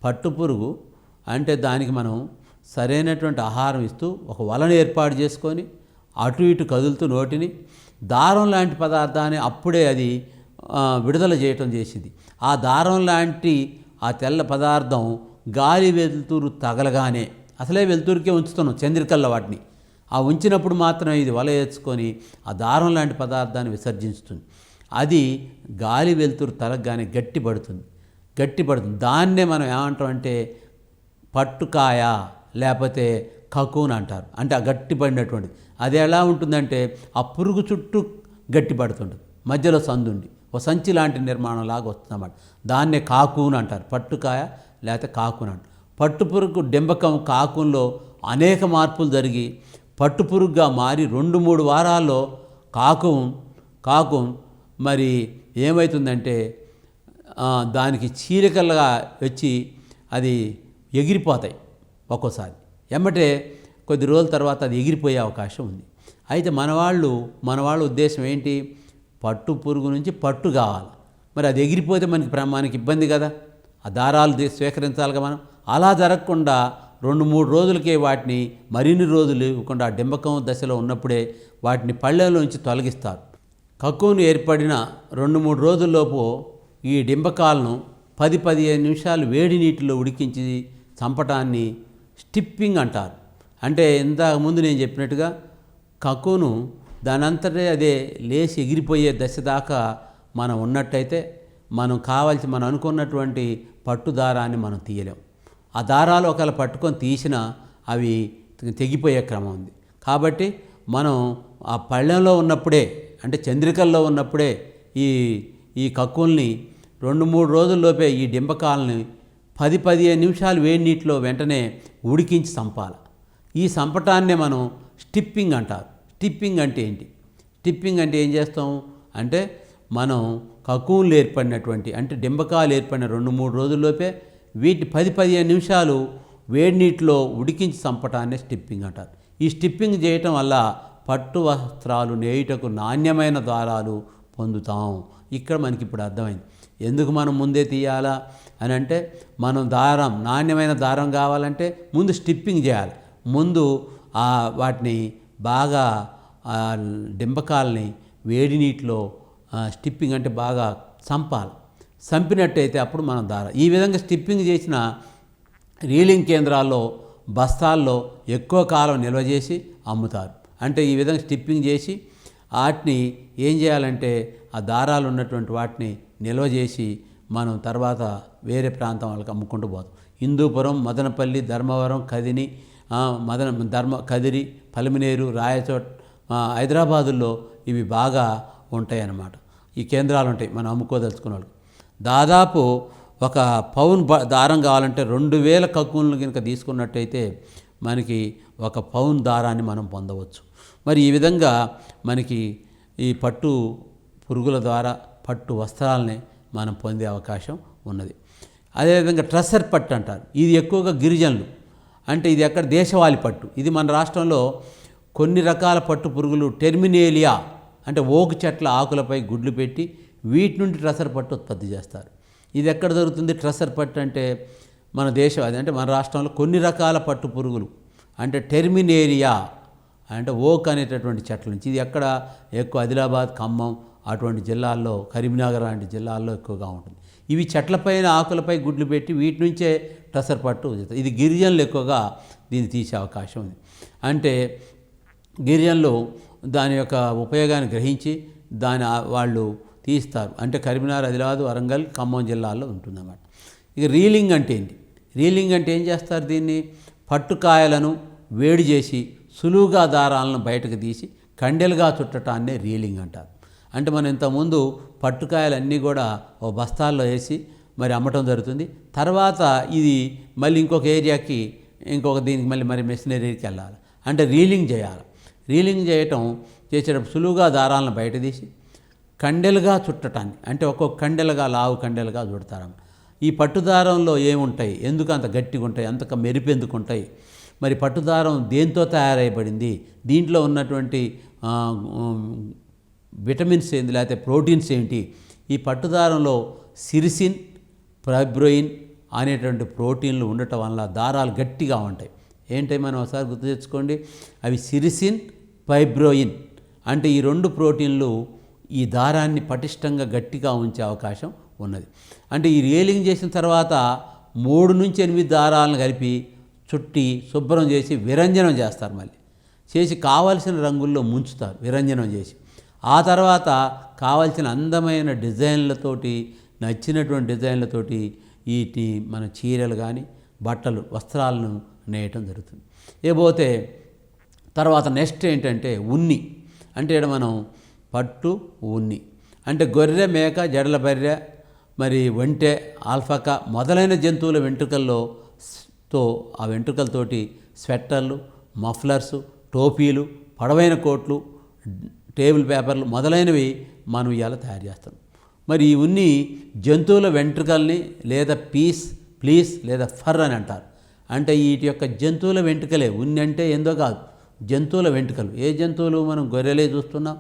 S1: పట్టుపురుగు అంటే దానికి మనం సరైనటువంటి ఆహారం ఇస్తూ ఒక వలను ఏర్పాటు చేసుకొని అటు ఇటు కదులుతూ నోటిని దారం లాంటి పదార్థాన్ని అప్పుడే అది విడుదల చేయటం చేసింది. ఆ దారం లాంటి ఆ తెల్ల పదార్థం గాలి వెలుతురు తగలగానే, అసలే వెలుతురుకే ఉంచుతున్నాం చంద్రికల్లో వాటిని, ఆ ఉంచినప్పుడు మాత్రమే ఇది వల వేసుకొని ఆ దారం లాంటి పదార్థాన్ని విసర్జిస్తుంది. అది గాలి వెలుతురు తగలగానే గట్టిపడుతుంది. దాన్నే మనం ఏమంటాం అంటే పట్టుకాయ లేకపోతే కకూన్ అంటారు. అంటే ఆ గట్టిపడినటువంటి అది ఎలా ఉంటుందంటే ఆ పురుగు చుట్టూ గట్టిపడుతుంటుంది, మధ్యలో సందుండి ఒక సంచి లాంటి నిర్మాణం లాగా వస్తుందన్నమాట. దాన్నే కాకూన్ అంటారు. పట్టుకాయ లేకపోతే కాకూన్ అంటారు. పట్టుపురుగు డెంబకం కాకూన్లో అనేక మార్పులు జరిగి పట్టుపురుగుగా మారి 2-3 వారాల్లో కాకూన్ మరి ఏమవుతుందంటే దానికి చీలికలుగా వచ్చి అది ఎగిరిపోతాయి. ఒక్కోసారి ఎమ్మటే కొద్ది రోజుల తర్వాత అది ఎగిరిపోయే అవకాశం ఉంది. అయితే మనవాళ్ళ ఉద్దేశం ఏంటి, పట్టు పురుగు నుంచి పట్టు కావాలి. మరి అది ఎగిరిపోతే మనకి ఇబ్బంది కదా, ఆ దారాలు స్వీకరించాలిగా మనం. అలా జరగకుండా 2-3 రోజులకే వాటిని మరిన్ని రోజులు ఇవ్వకుండా ఆ డెంబకం దశలో ఉన్నప్పుడే వాటిని పళ్ళెంలో నుంచి తొలగిస్తారు. కక్కును ఏర్పడిన 2-3 రోజుల్లోపు ఈ డింబకాలను 10-15 నిమిషాలు వేడి నీటిలో ఉడికించి చంపటాన్ని స్టిప్పింగ్ అంటారు. అంటే ఇంతకుముందు నేను చెప్పినట్టుగా కక్కును దానంతటే అదే లేచి ఎగిరిపోయే దశ దాకా మనం ఉన్నట్టయితే మనం అనుకున్నటువంటి పట్టు దారాన్ని మనం తీయలేం. ఆ దారాలు ఒకవేళ పట్టుకొని తీసినా అవి తెగిపోయే క్రమం ఉంది. కాబట్టి మనం ఆ పళ్ళెంలో ఉన్నప్పుడే, అంటే చంద్రికల్లో ఉన్నప్పుడే ఈ కక్కుల్ని 2-3 రోజుల్లోపే ఈ డింబకాలని 10-15 నిమిషాలు వేడి నీటిలో వెంటనే ఉడికించి చంపాలి. ఈ చంపటాన్నే మనం స్టిప్పింగ్ అంటారు. స్టిప్పింగ్ అంటే ఏంటి? స్టిప్పింగ్ అంటే ఏం చేస్తాం అంటే మనం కక్కులు ఏర్పడినటువంటి అంటే డింబకాలు ఏర్పడిన 2-3 రోజుల్లోపే వీటి 10-15 నిమిషాలు వేడి నీటిలో ఉడికించి చంపటాన్నే స్టిప్పింగ్ అంటారు. ఈ స్టిప్పింగ్ చేయటం వల్ల పట్టు వస్త్రాలు నేయుటకు నాణ్యమైన దారాలు పొందుతాం. ఇక్కడ మనకి ఇప్పుడు అర్థమైంది ఎందుకు మనం ముందే తీయాలా అని. అంటే మనం నాణ్యమైన దారం కావాలంటే ముందు స్టిప్పింగ్ చేయాలి. ముందు వాటిని బాగా డింబకాలని వేడి నీటిలో స్టిప్పింగ్ అంటే బాగా చంపాలి. చంపినట్టయితే అప్పుడు మనం దారం. ఈ విధంగా స్టిప్పింగ్ చేసిన రీలింగ్ కేంద్రాల్లో బస్తాల్లో ఎక్కువ కాలం నిల్వ చేసి అమ్ముతారు. అంటే ఈ విధంగా స్టిప్పింగ్ చేసి వాటిని ఏం చేయాలంటే ఆ దారాలు ఉన్నటువంటి వాటిని నిల్వ చేసి మనం తర్వాత వేరే ప్రాంతం వాళ్ళకి అమ్ముకుంటూ పోతాం. హిందూపురం, మదనపల్లి, ధర్మవరం, కదిరి, కదిరి, పలమనేరు, రాయచోట్, హైదరాబాదుల్లో ఇవి బాగా ఉంటాయి అన్నమాట. ఈ కేంద్రాలు ఉంటాయి మనం అమ్ముకోదలుచుకున్న వాళ్ళకి. దాదాపు ఒక పౌన్ దారం కావాలంటే 2000 కక్కులను కనుక తీసుకున్నట్టయితే మనకి ఒక పౌన్ దారాన్ని మనం పొందవచ్చు. మరి ఈ విధంగా మనకి ఈ పట్టు పురుగుల ద్వారా పట్టు వస్త్రాలని మనం పొందే అవకాశం ఉన్నది. అదేవిధంగా ట్రస్సర్ పట్టు అంటారు. ఇది ఎక్కువగా గిరిజనులు, అంటే ఇది ఎక్కడ దేశవాళీ పట్టు. ఇది మన రాష్ట్రంలో కొన్ని రకాల పట్టు పురుగులు టెర్మినేలియా అంటే ఓకు చెట్ల ఆకులపై గుడ్లు పెట్టి వీటి నుండి ట్రస్సర్ పట్టు ఉత్పత్తి చేస్తారు. ఇది ఎక్కడ దొరుకుతుంది? ట్రస్సర్ పట్టు అంటే మన దేశం అంటే మన రాష్ట్రంలో కొన్ని రకాల పట్టు పురుగులు అంటే టెర్మినేలియా అంటే ఓక్ అనేటటువంటి చెట్ల నుంచి. ఇది ఎక్కడ ఎక్కువ ఆదిలాబాద్, ఖమ్మం అటువంటి జిల్లాల్లో, కరీంనగర్ లాంటి జిల్లాల్లో ఎక్కువగా ఉంటుంది. ఇవి చెట్లపైన ఆకులపై గుడ్లు పెట్టి వీటి నుంచే ట్రస్సర్ పట్టు. ఇది గిరిజనులు ఎక్కువగా దీన్ని తీసే అవకాశం ఉంది. అంటే గిరిజనులు దాని యొక్క ఉపయోగాన్ని గ్రహించి వాళ్ళు తీస్తారు. అంటే కరీంనగర్, ఆదిలాబాద్, వరంగల్, ఖమ్మం జిల్లాల్లో ఉంటుందన్నమాట. ఇక రీలింగ్ అంటే ఏంటి? రీలింగ్ అంటే ఏం చేస్తారు? దీన్ని పట్టుకాయలను వేడి చేసి సులువుగా దారాలను బయటకు తీసి కండెలుగా చుట్టటాన్నే రీలింగ్ అంటారు. అంటే మనం ఇంతకుముందు పట్టుకాయలన్నీ కూడా ఓ బస్తాల్లో వేసి మరి అమ్మటం జరుగుతుంది. తర్వాత ఇది మళ్ళీ ఇంకొక ఏరియాకి దీనికి మళ్ళీ మెషినరీకి వెళ్ళాలి, అంటే రీలింగ్ చేయాలి. రీలింగ్ చేసేటప్పుడు సులువుగా దారాలను బయట తీసి కండెలుగా చుట్టటాన్ని, అంటే ఒక్కొక్క కండెలుగా, లావు కండెలుగా చుడతారు. ఈ పట్టుదారంలో ఏముంటాయి, ఎందుకు అంత గట్టిగా ఉంటాయి, అంతక మెరుపు ఎందుకు ఉంటాయి, మరి పట్టుదారం దేంతో తయారైబడింది, దీంట్లో ఉన్నటువంటి విటమిన్స్ ఏంటి, లేకపోతే ప్రోటీన్స్ ఏంటి? ఈ పట్టుదారంలో సిరిసిన్, ఫైబ్రోయిన్ అనేటువంటి ప్రోటీన్లు ఉండటం వల్ల దారాలు గట్టిగా ఉంటాయి. ఏంటి మనం ఒకసారి గుర్తు తెచ్చుకోండి. అవి సిరిసిన్, ఫైబ్రోయిన్ అంటే ఈ 2 ప్రోటీన్లు ఈ దారాన్ని పటిష్టంగా గట్టిగా ఉంచే అవకాశం ఉన్నది. అంటే ఈ రీలింగ్ చేసిన తర్వాత 3 నుంచి 8 దారాలను కలిపి చుట్టి శుభ్రం చేసి విరంజనం చేస్తారు. మళ్ళీ చేసి కావలసిన రంగుల్లో ముంచుతారు విరంజనం చేసి. ఆ తర్వాత కావలసిన అందమైన డిజైన్లతోటి, నచ్చినటువంటి డిజైన్లతోటి వీటి మన చీరలు కానీ బట్టలు, వస్త్రాలను నేయటం జరుగుతుంది. ఏపోతే తర్వాత నెక్స్ట్ ఏంటంటే ఉన్ని. అంటే ఇక్కడ మనం పట్టు, ఉన్ని అంటే గొర్రె, మేక, జడల బర్రె, మరి ఒంటె, ఆల్ఫాకా మొదలైన జంతువుల ఆ వెంట్రుకలతోటి స్వెట్టర్లు, మఫ్లర్స్, టోపీలు, పొడవైన కోట్లు, టేబుల్ పేపర్లు మొదలైనవి మనం ఇవాళ తయారు చేస్తాం. మరి ఈ ఉన్ని జంతువుల వెంట్రుకల్ని లేదా ప్లీస్ లేదా ఫర్ అని అంటారు. అంటే వీటి యొక్క జంతువుల వెంట్రుకలే ఉన్ని అంటే ఏందో కాదు, జంతువుల వెంట్రుకలు. ఏ జంతువులు? మనం గొర్రెలే చూస్తున్నాం,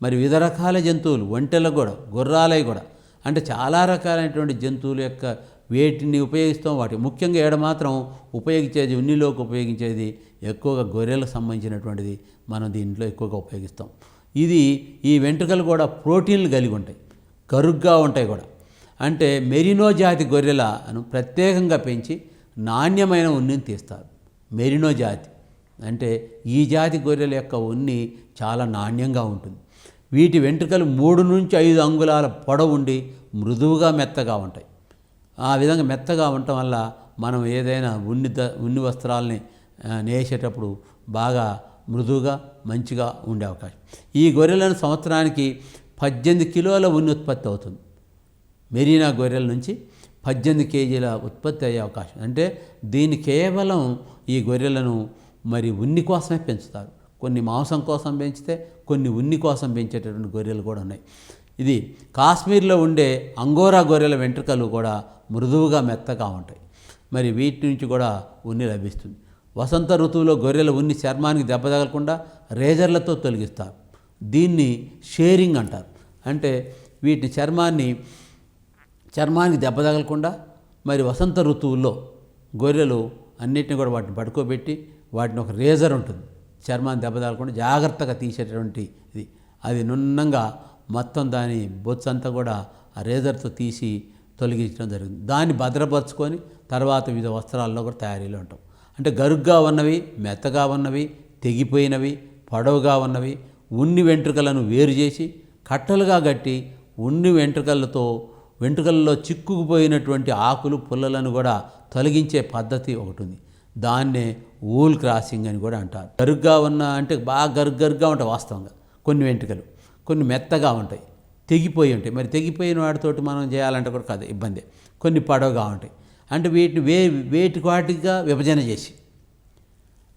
S1: మరి వివిధ రకాల జంతువులు, ఒంటెలకు కూడా, గుర్రాలవి కూడా, అంటే చాలా రకాలైనటువంటి జంతువుల యొక్క వేటిని ఉపయోగిస్తాం. వాటి ముఖ్యంగా ఏడ మాత్రం ఉపయోగించేది, ఉన్నిలోకి ఉపయోగించేది ఎక్కువగా గొర్రెలకు సంబంధించినటువంటిది మనం దీంట్లో ఎక్కువగా ఉపయోగిస్తాం. ఈ వెంట్రుకలు కూడా ప్రోటీన్లు కలిగి ఉంటాయి, కరుగ్గా ఉంటాయి కూడా. అంటే మెరినో జాతి గొర్రెలను ప్రత్యేకంగా పెంచి నాణ్యమైన ఉన్నిని తీస్తారు. మెరినో జాతి అంటే ఈ జాతి గొర్రెల యొక్క ఉన్ని చాలా నాణ్యంగా ఉంటుంది. వీటి వెంట్రుకలు 3 నుంచి 5 అంగుళాల పొడవు ఉండి మృదువుగా మెత్తగా ఉంటాయి. ఆ విధంగా మెత్తగా ఉండటం వల్ల మనం ఏదైనా ఉన్ని వస్త్రాలని నేసేటప్పుడు బాగా మృదువుగా మంచిగా ఉండే అవకాశం. ఈ గొర్రెలను సంవత్సరానికి 18 కిలోల ఉన్ని ఉత్పత్తి అవుతుంది. మెరీనా గొర్రెల నుంచి 18 కేజీల ఉత్పత్తి అయ్యే అవకాశం. అంటే దీన్ని కేవలం ఈ గొర్రెలను మరి ఉన్ని కోసమే పెంచుతారు. కొన్ని మాంసం కోసం పెంచితే, కొన్ని ఉన్ని కోసం పెంచేటటువంటి గొర్రెలు కూడా ఉన్నాయి. ఇది కాశ్మీర్లో ఉండే అంగోరా గొర్రెల వెంట్రుకలు కూడా మృదువుగా మెత్తగా ఉంటాయి. మరి వీటి నుంచి కూడా ఉన్ని లభిస్తుంది. వసంత ఋతువులో గొర్రెల ఉన్ని చర్మానికి దెబ్బ తగలకుండా రేజర్లతో తొలగిస్తారు. దీన్ని షేరింగ్ అంటారు. అంటే వీటి చర్మానికి దెబ్బ తగలకుండా మరి వసంత ఋతువుల్లో గొర్రెలు అన్నిటిని కూడా వాటిని పడుకోబెట్టి వాటిని ఒక రేజర్ ఉంటుంది, చర్మాన్ని దెబ్బ తగలకుండా జాగ్రత్తగా తీసేటటువంటి ఇది. అది నున్నంగా మొత్తం దాని బొత్సంతా కూడా ఆ రేజర్తో తీసి తొలగించడం జరుగుతుంది. దాన్ని భద్రపరుచుకొని తర్వాత వివిధ వస్త్రాల్లో కూడా తయారీలో ఉంటాం. అంటే గరుగ్గా ఉన్నవి, మెత్తగా ఉన్నవి, తెగిపోయినవి, పొడవుగా ఉన్నవి ఉన్ని వెంట్రుకలను వేరు చేసి కట్టలుగా కట్టి ఉన్ని వెంట్రుకలలో చిక్కుకుపోయినటువంటి ఆకులు పుల్లలను కూడా తొలగించే పద్ధతి ఒకటి ఉంది. దాన్నే ఊల్ క్రాసింగ్ అని కూడా అంటారు. గరుగ్గా ఉన్న అంటే బాగా గరుగ్గా ఉంటాయి వాస్తవంగా కొన్ని వెంట్రుకలు, కొన్ని మెత్తగా ఉంటాయి, తెగిపోయి ఉంటాయి. మరి తెగిపోయిన వాటితోటి మనం చేయాలంటే కూడా కాదు ఇబ్బంది. కొన్ని పొడవుగా ఉంటాయి. అంటే వీటిని వేటికి వాటిగా విభజన చేసి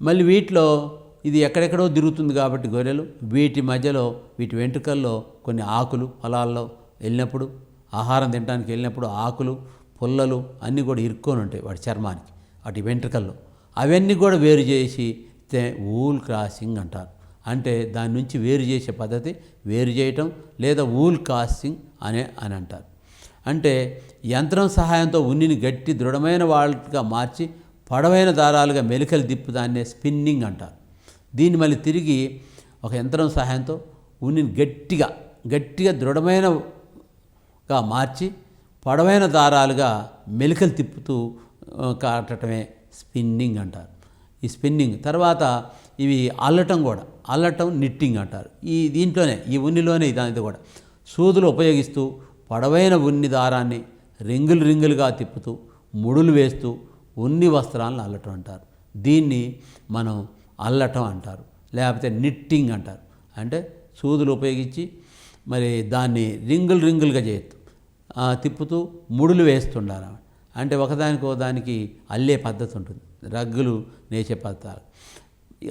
S1: మళ్ళీ వీటిలో ఇది ఎక్కడెక్కడో తిరుగుతుంది కాబట్టి గొర్రెలు వీటి మధ్యలో వీటి వెంట్రుకల్లో కొన్ని ఆకులు పొలాల్లో వెళ్ళినప్పుడు ఆహారం తినడానికి వెళ్ళినప్పుడు ఆకులు పుల్లలు అన్నీ కూడా ఇరుక్కొని ఉంటాయి వాటి చర్మానికి, వాటి వెంట్రుకల్లో. అవన్నీ కూడా వేరు చేసి ఊల్ క్రాసింగ్ అంటారు. అంటే దాని నుంచి వేరు చేసే పద్ధతి వేరు చేయటం లేదా ఊల్ క్రాసింగ్ అని అంటారు. అంటే యంత్రం సహాయంతో ఉన్నిని గట్టి దృఢమైన వాళ్ళుగా మార్చి పొడవైన దారాలుగా మెలికలు దిప్పు దాన్నే స్పిన్నింగ్ అంటారు. దీన్ని మళ్ళీ తిరిగి ఒక యంత్రం సహాయంతో ఉన్నిని గట్టిగా దృఢమైనగా మార్చి పొడవైన దారాలుగా మెలికలు తిప్పుతూ కాటటమే స్పిన్నింగ్ అంటారు. ఈ స్పిన్నింగ్ తర్వాత ఇవి అల్లటం నిట్టింగ్ అంటారు. దీంట్లోనే ఈ ఉన్నిలోనే ఇది కూడా సూదులు ఉపయోగిస్తూ పొడవైన ఉన్ని దారాన్ని రింగులుగా తిప్పుతూ ముడులు వేస్తూ ఉన్ని వస్త్రాలను అల్లటం అంటారు. దీన్ని మనం అల్లటం అంటారు, లేకపోతే నిట్టింగ్ అంటారు. అంటే సూదులు ఉపయోగించి మరి దాన్ని రింగులుగా చేస్తూ తిప్పుతూ ముడులు వేస్తుండాలి. అంటే ఒకదానికి అల్లే పద్ధతి ఉంటుంది, రగ్గులు నేసే పద్ధతి.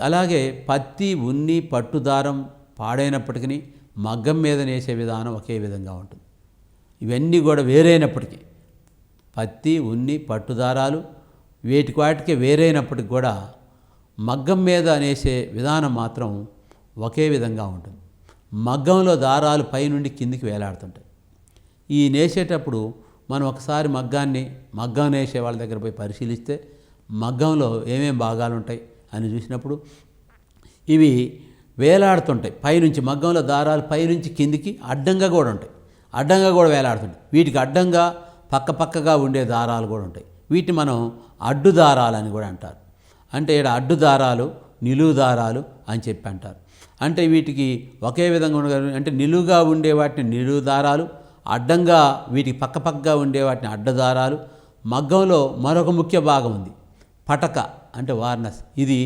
S1: అలాగే పత్తి ఉన్ని పట్టుదారం పాడైనప్పటికీ మగ్గం మీద నేసే విధానం ఒకే విధంగా ఉంటుంది. ఇవన్నీ కూడా వేరైనప్పటికీ పత్తి ఉన్ని పట్టుదారాలు వాటికే వేరైనప్పటికి కూడా మగ్గం మీద నేసే విధానం మాత్రం ఒకే విధంగా ఉంటుంది. మగ్గంలో దారాలు పైనుండి కిందికి వేలాడుతుంటాయి. ఈ నేసేటప్పుడు మనం ఒకసారి మగ్గం నేసే వాళ్ళ దగ్గర పోయి పరిశీలిస్తే మగ్గంలో ఏమేం భాగాలు ఉంటాయి అని చూసినప్పుడు ఇవి వేలాడుతుంటాయి. పైనుంచి మగ్గంలో దారాలు పైనుంచి కిందికి అడ్డంగా కూడా ఉంటాయి, అడ్డంగా కూడా వేలాడుతుంటాయి. వీటికి అడ్డంగా పక్కగా ఉండే దారాలు కూడా ఉంటాయి. వీటిని మనం అడ్డు దారాలు అని కూడా అంటారు. అంటే ఇక్కడ అడ్డు దారాలు నిలువు దారాలు అని చెప్పి అంటారు. అంటే వీటికి ఒకే విధంగా అంటే నిలువుగా ఉండే వాటిని నిలువు దారాలు, అడ్డంగా వీటికి పక్కగా ఉండే వాటిని అడ్డదారాలు. మగ్గంలో మరొక ముఖ్య భాగం ఉంది, పటక అంటే వార్నస్. ఇది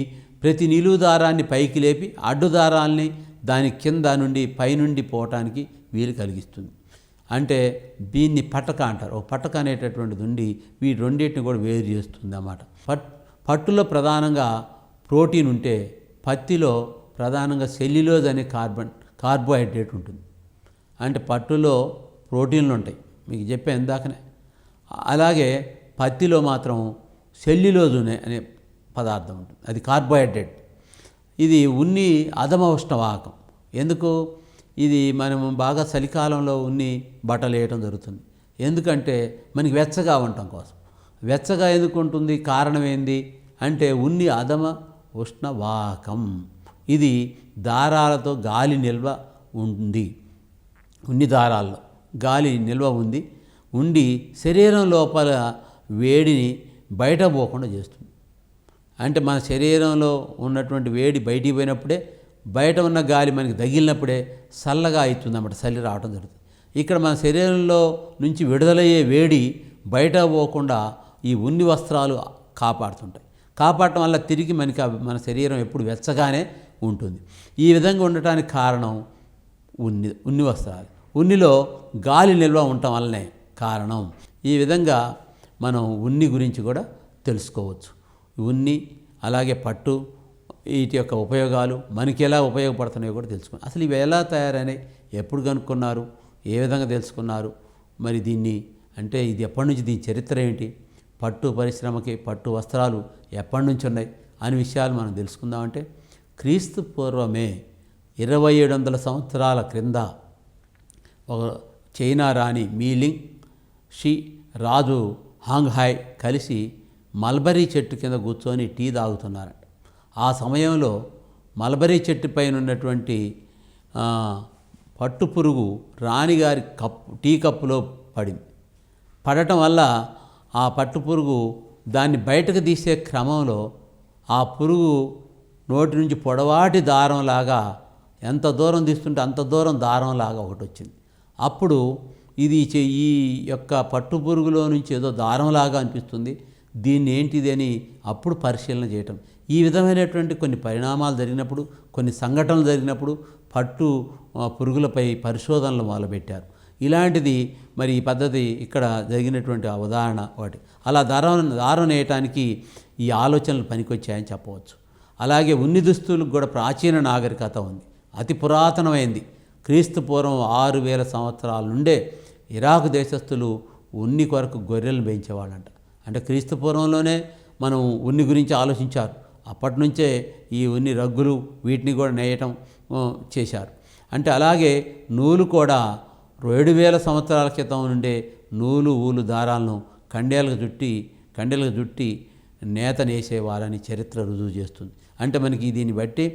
S1: ప్రతి నిలువు దారాన్ని పైకి లేపి అడ్డు దారాల్ని దాని కింద నుండి పైనుండి పోవటానికి వీలు కలిగిస్తుంది. అంటే దీన్ని పటక అంటారు. ఒక పటక అనేటటువంటిది ఉండి వీటి రెండింటిని కూడా వేరు చేస్తుంది అన్నమాట. పట్టులో ప్రధానంగా ప్రోటీన్ ఉంటే పత్తిలో ప్రధానంగా సెల్యులోజ్ అనే కార్బోహైడ్రేట్ ఉంటుంది. అంటే పట్టులో ప్రోటీన్లు ఉంటాయి, మీకు చెప్పే ఇందాకనే. అలాగే పత్తిలో మాత్రం సెల్యులోజ్ అనే పదార్థం ఉంటుంది, అది కార్బోహైడ్రేట్. ఇది ఉన్ని అధమ ఉష్ణవాహకం. ఎందుకు? ఇది మనం బాగా చలికాలంలో ఉన్ని బట్టలు వేయటం జరుగుతుంది. ఎందుకంటే మనకి వెచ్చగా ఉండటం కోసం. వెచ్చగా ఎందుకు ఉంటుంది? కారణం ఏంది అంటే ఉన్ని అధమ ఉష్ణవాహకం. ఇది దారాలతో గాలి నిల్వ ఉంది, ఉన్ని దారాల్లో గాలి నిల్వ ఉండి శరీరం లోపల వేడిని బయట పోకుండా చేస్తుంది. అంటే మన శరీరంలో ఉన్నటువంటి వేడి బయటికి పోయినప్పుడే, బయట ఉన్న గాలి మనకి తగిలినప్పుడే చల్లగా అవుతుంది అన్నమాట, చలి రావడం జరుగుతుంది. ఇక్కడ మన శరీరంలో నుంచి విడుదలయ్యే వేడి బయట పోకుండా ఈ ఉన్ని వస్త్రాలు కాపాడుతుంటాయి. కాపాడటం వల్ల తిరిగి మన శరీరం ఎప్పుడు వెచ్చగానే ఉంటుంది. ఈ విధంగా ఉండటానికి కారణం ఉన్ని వస్త్రాలు. ఉన్నిలో గాలి నిల్వ ఉండటం వల్లనే కారణం. ఈ విధంగా మనం ఉన్ని గురించి కూడా తెలుసుకోవచ్చు. ఉన్ని అలాగే పట్టు వీటి యొక్క ఉపయోగాలు మనకి ఎలా ఉపయోగపడుతున్నాయో కూడా తెలుసుకున్నాం. అసలు ఇవి ఎలా తయారైనాయి, ఎప్పుడు కనుక్కున్నారు, ఏ విధంగా తెలుసుకున్నారు, మరి దీన్ని అంటే ఇది ఎప్పటి నుంచి, దీని చరిత్ర ఏంటి, పట్టు పరిశ్రమకి పట్టు వస్త్రాలు ఎప్పటి నుంచి ఉన్నాయి అనే విషయాలు మనం తెలుసుకుందామంటే క్రీస్తు పూర్వమే 2700 సంవత్సరాల క్రింద ఒక చైనా రాణి మీలింగ్ షీ రాజు హాంగ్హాయ్ కలిసి మల్బరీ చెట్టు కింద కూర్చొని టీ తాగుతున్నారంట. ఆ సమయంలో మల్బరీ చెట్టు పైన ఉన్నటువంటి పట్టు పురుగు రాణిగారి టీ కప్పులో పడటం వల్ల ఆ పట్టు పురుగు దాన్ని బయటకు తీసే క్రమంలో ఆ పురుగు నోటి నుంచి పొడవాటి దారంలాగా ఎంత దూరం తీస్తుంటే అంత దూరం దారంలాగా ఒకటి వచ్చింది. అప్పుడు ఈ యొక్క పట్టు పురుగులో నుంచి ఏదో దారంలాగా అనిపిస్తుంది, దీన్ని ఏంటిది అని అప్పుడు పరిశీలన చేయటం. ఈ విధమైనటువంటి కొన్ని పరిణామాలు జరిగినప్పుడు, కొన్ని సంఘటనలు జరిగినప్పుడు పట్టు పురుగులపై పరిశోధనలు మొదలుపెట్టారు. ఇలాంటిది మరి ఈ పద్ధతి ఇక్కడ జరిగినటువంటి ఆ ఉదాహరణ ఒకటి. అలా దారం నేయటానికి ఈ ఆలోచనలు పనికొచ్చాయని చెప్పవచ్చు. అలాగే ఉన్ని దుస్తులకు కూడా ప్రాచీన నాగరికత ఉంది, అతి పురాతనమైంది. క్రీస్తు పూర్వం 6000 సంవత్సరాల నుండే ఇరాక్ దేశస్థులు ఉన్ని కొరకు గొర్రెలను పెంచేవాళ్ళంట. అంటే క్రీస్తు పూర్వంలోనే మనం ఉన్ని గురించి ఆలోచించారు. అప్పటి నుంచే ఈ ఉన్ని రగ్గులు వీటిని కూడా నేయటం చేశారు. అంటే అలాగే నూలు కూడా 7000 సంవత్సరాల క్రితం నుండే నూలు ఊలు దారాలను కండెలకు జుట్టి నేత నేసేవారని చరిత్ర రుజువు చేస్తుంది. అంటే మనకి దీన్ని బట్టి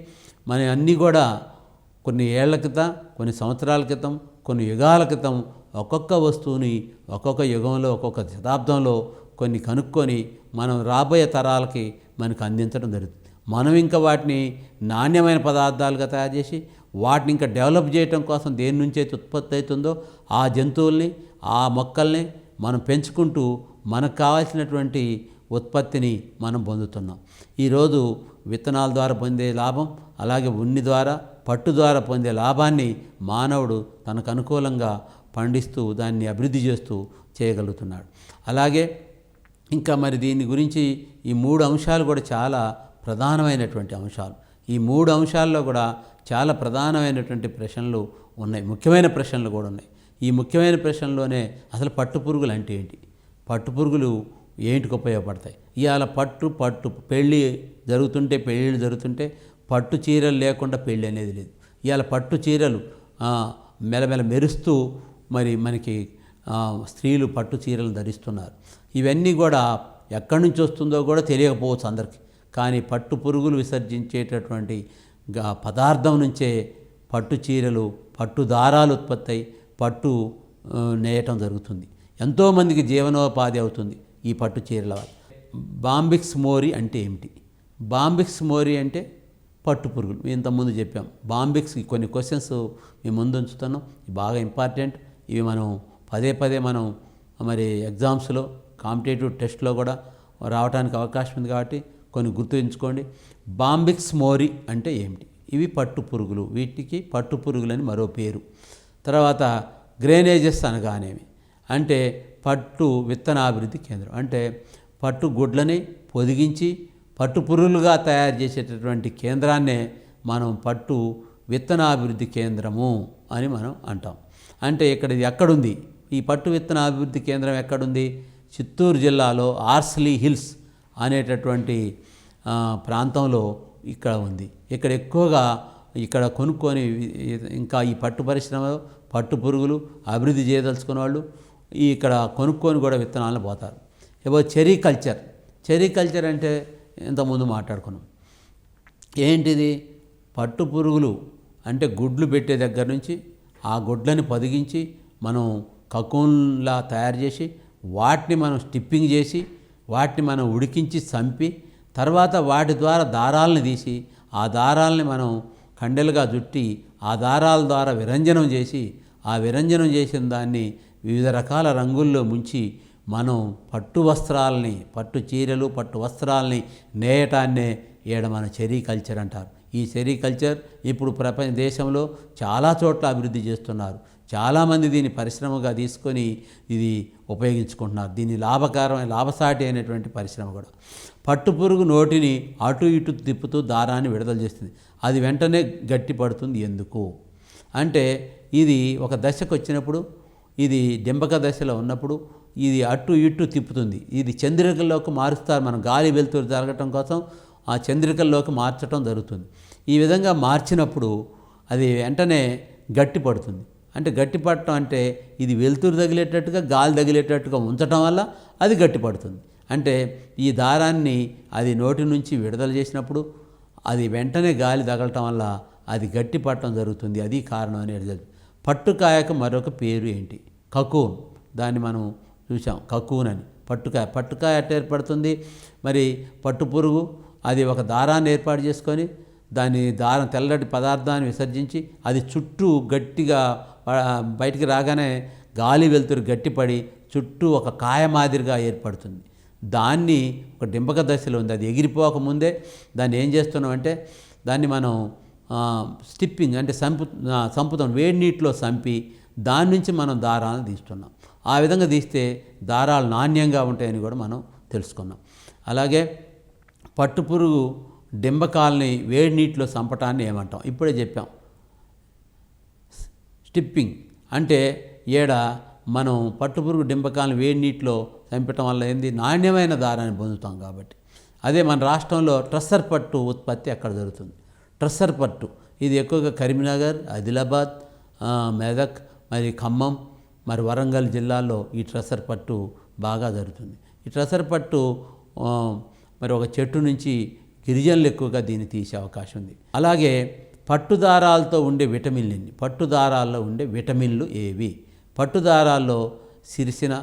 S1: మన అన్నీ కూడా కొన్ని ఏళ్ల క్రితం, కొన్ని సంవత్సరాల క్రితం, కొన్ని యుగాల క్రితం ఒక్కొక్క వస్తువుని ఒక్కొక్క యుగంలో, ఒక్కొక్క శతాబ్దంలో కొన్ని కనుక్కొని మనం రాబోయే తరాలకి మనకు అందించడం జరుగుతుంది. మనం ఇంకా వాటిని నాణ్యమైన పదార్థాలుగా తయారు చేసి వాటిని ఇంకా డెవలప్ చేయడం కోసం దేని నుంచి అయితే ఉత్పత్తి అవుతుందో ఆ జంతువుల్ని, ఆ మొక్కల్ని మనం పెంచుకుంటూ మనకు కావాల్సినటువంటి ఉత్పత్తిని మనం పొందుతున్నాం. ఈరోజు విత్తనాల ద్వారా పొందే లాభం, అలాగే ఉన్ని ద్వారా, పట్టు ద్వారా పొందే లాభాన్ని మానవుడు తనకు అనుకూలంగా పండిస్తూ దాన్ని అభివృద్ధి చేస్తూ చేయగలుగుతున్నాడు. అలాగే ఇంకా మరి దీని గురించి ఈ 3 అంశాలు కూడా చాలా ప్రధానమైనటువంటి అంశాలు. ఈ 3 అంశాల్లో కూడా చాలా ప్రధానమైనటువంటి ప్రశ్నలు ఉన్నాయి, ముఖ్యమైన ప్రశ్నలు కూడా ఉన్నాయి. ఈ ముఖ్యమైన ప్రశ్నలోనే అసలు పట్టుపురుగులు అంటే ఏంటి, పట్టుపురుగులు ఏంటికి ఉపయోగపడతాయి? ఇవాళ పట్టు పెళ్ళిళ్ళు జరుగుతుంటే పట్టు చీరలు లేకుండా పెళ్ళి అనేది లేదు. ఇవాళ పట్టు చీరలు మెలమెల మెరుస్తూ మరి మనకి స్త్రీలు పట్టు చీరలు ధరిస్తున్నారు. ఇవన్నీ కూడా ఎక్కడి నుంచి వస్తుందో కూడా తెలియకపోవచ్చు అందరికీ. కానీ పట్టు పురుగులు విసర్జించేటటువంటి పదార్థం నుంచే పట్టు చీరలు, పట్టు దారాలు ఉత్పత్తి అయి పట్టు నేయటం జరుగుతుంది. ఎంతోమందికి జీవనోపాధి అవుతుంది ఈ పట్టు చీరల వల్ల. బాంబిక్స్ మోరీ అంటే ఏమిటి? బాంబిక్స్ మోరీ అంటే పట్టు పురుగులు. ఇంతకుముందు చెప్పాం. బాంబిక్స్ కొన్ని క్వశ్చన్స్ మీ ముందు ఉంచుతున్నాం, బాగా ఇంపార్టెంట్. ఇవి మనం పదే మనం మరి ఎగ్జామ్స్లో, కాంపిటేటివ్ టెస్ట్లో కూడా రావడానికి అవకాశం ఉంది కాబట్టి కొన్ని గుర్తుంచుకోండి. బాంబిక్స్ మోరీ అంటే ఏమిటి? ఇవి పట్టు పురుగులు, వీటికి పట్టు పురుగులని మరో పేరు. తర్వాత గ్రేనేజెస్ అనగానేవి అంటే పట్టు విత్తనాభివృద్ధి కేంద్రం. అంటే పట్టు గుడ్లని పొదిగించి పట్టు పురుగులుగా తయారు చేసేటటువంటి కేంద్రాన్నే మనం పట్టు విత్తనాభివృద్ధి కేంద్రము అని మనం అంటాం. అంటే ఇక్కడ ఇది ఎక్కడుంది? ఈ పట్టు విత్తనాభివృద్ధి కేంద్రం ఎక్కడుంది? చిత్తూరు జిల్లాలో ఆర్స్లీ హిల్స్ అనేటటువంటి ప్రాంతంలో ఇక్కడ ఉంది. ఇక్కడ ఎక్కువగా కొనుక్కొని ఇంకా ఈ పట్టు పరిశ్రమలో పట్టు పురుగులు అభివృద్ధి చేయదలుచుకున్న వాళ్ళు ఇక్కడ కొనుక్కొని కూడా విత్తనాలను పోతారు. ఏవో చెరీ కల్చర్ అంటే ఇంతకుముందు మాట్లాడుకున్నాం. ఏంటిది? పట్టు పురుగులు అంటే గుడ్లు పెట్టే దగ్గర నుంచి ఆ గుడ్లని పొదిగించి మనం కకూన్లా తయారు చేసి వాటిని మనం స్టిప్పింగ్ చేసి వాటిని మనం ఉడికించి చంపి తర్వాత వాటి ద్వారా దారాలను తీసి ఆ దారాలని మనం కండెలుగా జుట్టి ఆ దారాల ద్వారా విరంజనం చేసి ఆ విరంజనం చేసిన దాన్ని వివిధ రకాల రంగుల్లో ముంచి మనం పట్టు వస్త్రాలని, పట్టు చీరలు, పట్టు వస్త్రాలని నేయటాన్నే మన సెరికల్చర్ అంటారు. ఈ సెరికల్చర్ ఇప్పుడు దేశంలో చాలా చోట్ల అభివృద్ధి చేస్తున్నారు. చాలామంది దీన్ని పరిశ్రమగా తీసుకొని ఇది ఉపయోగించుకుంటున్నారు. దీన్ని లాభసాటి అయినటువంటి పరిశ్రమ కూడా. పట్టుపురుగు నోటిని అటు ఇటు తిప్పుతూ దారాన్ని విడుదల చేస్తుంది. అది వెంటనే గట్టి పడుతుంది. ఎందుకు అంటే ఇది ఒక దశకు వచ్చినప్పుడు, ఇది డింబక దశలో ఉన్నప్పుడు ఇది అటు ఇటు తిప్పుతుంది. ఇది చంద్రికల్లోకి మారుస్తారు. మనం గాలి వెలుతురు జరగటం కోసం ఆ చంద్రికల్లోకి మార్చడం జరుగుతుంది. ఈ విధంగా మార్చినప్పుడు అది వెంటనే గట్టి పడుతుంది. అంటే గట్టి పడటం అంటే ఇది వెలుతురు తగిలేటట్టుగా గాలి తగిలేటట్టుగా ఉంచటం వల్ల అది గట్టి పడుతుంది. అంటే ఈ దారాన్ని అది నోటి నుంచి విడుదల చేసినప్పుడు అది వెంటనే గాలి తగలటం వల్ల అది గట్టి పడటం జరుగుతుంది. అది కారణం అనేది. పట్టుకాయకు మరొక పేరు ఏంటి? కకూన్. దాన్ని మనం చూసాం, కకూన్ అని. పట్టుకాయ ఎట్ట ఏర్పడుతుంది? మరి పట్టు పురుగు అది ఒక దారాన్ని ఏర్పాటు చేసుకొని దాని దారం తెల్లటి పదార్థాన్ని విసర్జించి అది చుట్టూ గట్టిగా బయటికి రాగానే గాలి వెలుతురు గట్టిపడి చుట్టూ ఒక కాయ మాదిరిగా ఏర్పడుతుంది. దాన్ని ఒక డింబక దశలో ఉంది. అది ఎగిరిపోకముందే దాన్ని ఏం చేస్తున్నామంటే దాన్ని మనం స్టిప్పింగ్ అంటే సంపుతాం, వేడి నీటిలో సంపి దాని నుంచి మనం దారాలను తీస్తున్నాం. ఆ విధంగా తీస్తే దారాలు నాణ్యంగా ఉంటాయని కూడా మనం తెలుసుకున్నాం. అలాగే పట్టుపురుగు డింబకాలని వేడి నీటిలో సంపటాన్ని ఏమంటాం ఇప్పుడే చెప్పాం. స్టిప్పింగ్ అంటే మనం పట్టుపురుగు డింబకాలను వేడి నీటిలో చంపటం వల్ల ఏంది నాణ్యమైన దారాన్ని పొందుతాం కాబట్టి. అదే మన రాష్ట్రంలో ట్రస్సర్ పట్టు ఉత్పత్తి అక్కడ జరుగుతుంది. ట్రస్సర్ పట్టు ఇది ఎక్కువగా కరీంనగర్, ఆదిలాబాద్, మెదక్, మరి ఖమ్మం, మరి వరంగల్ జిల్లాల్లో ఈ ట్రస్సర్ పట్టు బాగా జరుగుతుంది. ఈ ట్రస్సర్ పట్టు మరి ఒక చెట్టు నుంచి గిరిజనులు ఎక్కువగా దీన్ని తీసే అవకాశం ఉంది. అలాగే పట్టుదారాలతో ఉండే విటమిన్లు పట్టుదారాల్లో ఉండే విటమిన్లు ఏవి? పట్టుదారాల్లో సిరిసిన,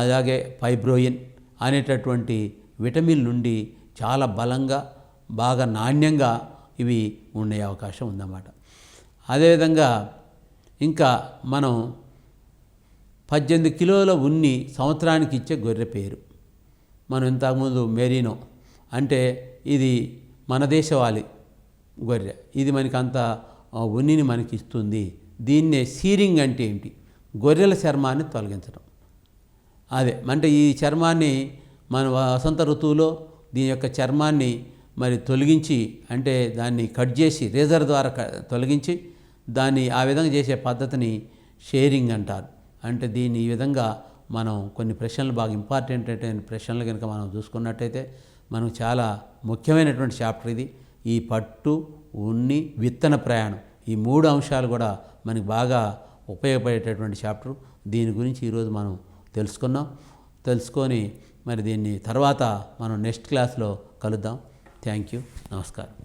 S1: అలాగే ఫైబ్రోయిన్ అనేటటువంటి విటమిన్ నుండి చాలా బలంగా బాగా నాణ్యంగా ఇవి ఉండే అవకాశం ఉందన్నమాట. అదేవిధంగా ఇంకా మనం 18 కిలోల ఉన్ని సంవత్సరానికి ఇచ్చే గొర్రె పేరు. మనం ఇంతకుముందు మెరీనో అంటే ఇది మన దేశవాళీ గొర్రె, ఇది మనకి అంత ఉన్నిని మనకి ఇస్తుంది. దీన్నే సీరింగ్ అంటే ఏంటి? గొర్రెల చర్మాన్ని తొలగించడం. అదే అంటే ఈ చర్మాన్ని మన వసంత ఋతువులో దీని యొక్క చర్మాన్ని మరి తొలగించి అంటే దాన్ని కట్ చేసి రేజర్ ద్వారా తొలగించి దాన్ని ఆ విధంగా చేసే పద్ధతిని షేరింగ్ అంటారు. అంటే దీన్ని ఈ విధంగా మనం కొన్ని ప్రశ్నలు బాగా ఇంపార్టెంట్ అయిన ప్రశ్నలు కనుక మనం చూసుకున్నట్టయితే మనకు చాలా ముఖ్యమైనటువంటి చాప్టర్ ఇది. ఈ పట్టు, ఉన్ని, విత్తన ప్రయాణం ఈ 3 అంశాలు కూడా మనకి బాగా ఉపయోగపడేటటువంటి చాప్టర్. దీని గురించి ఈరోజు మనం తెలుసుకొని మరి దీన్ని తర్వాత మనం నెక్స్ట్ క్లాస్లో కలుద్దాం. Thank you. నమస్కారం.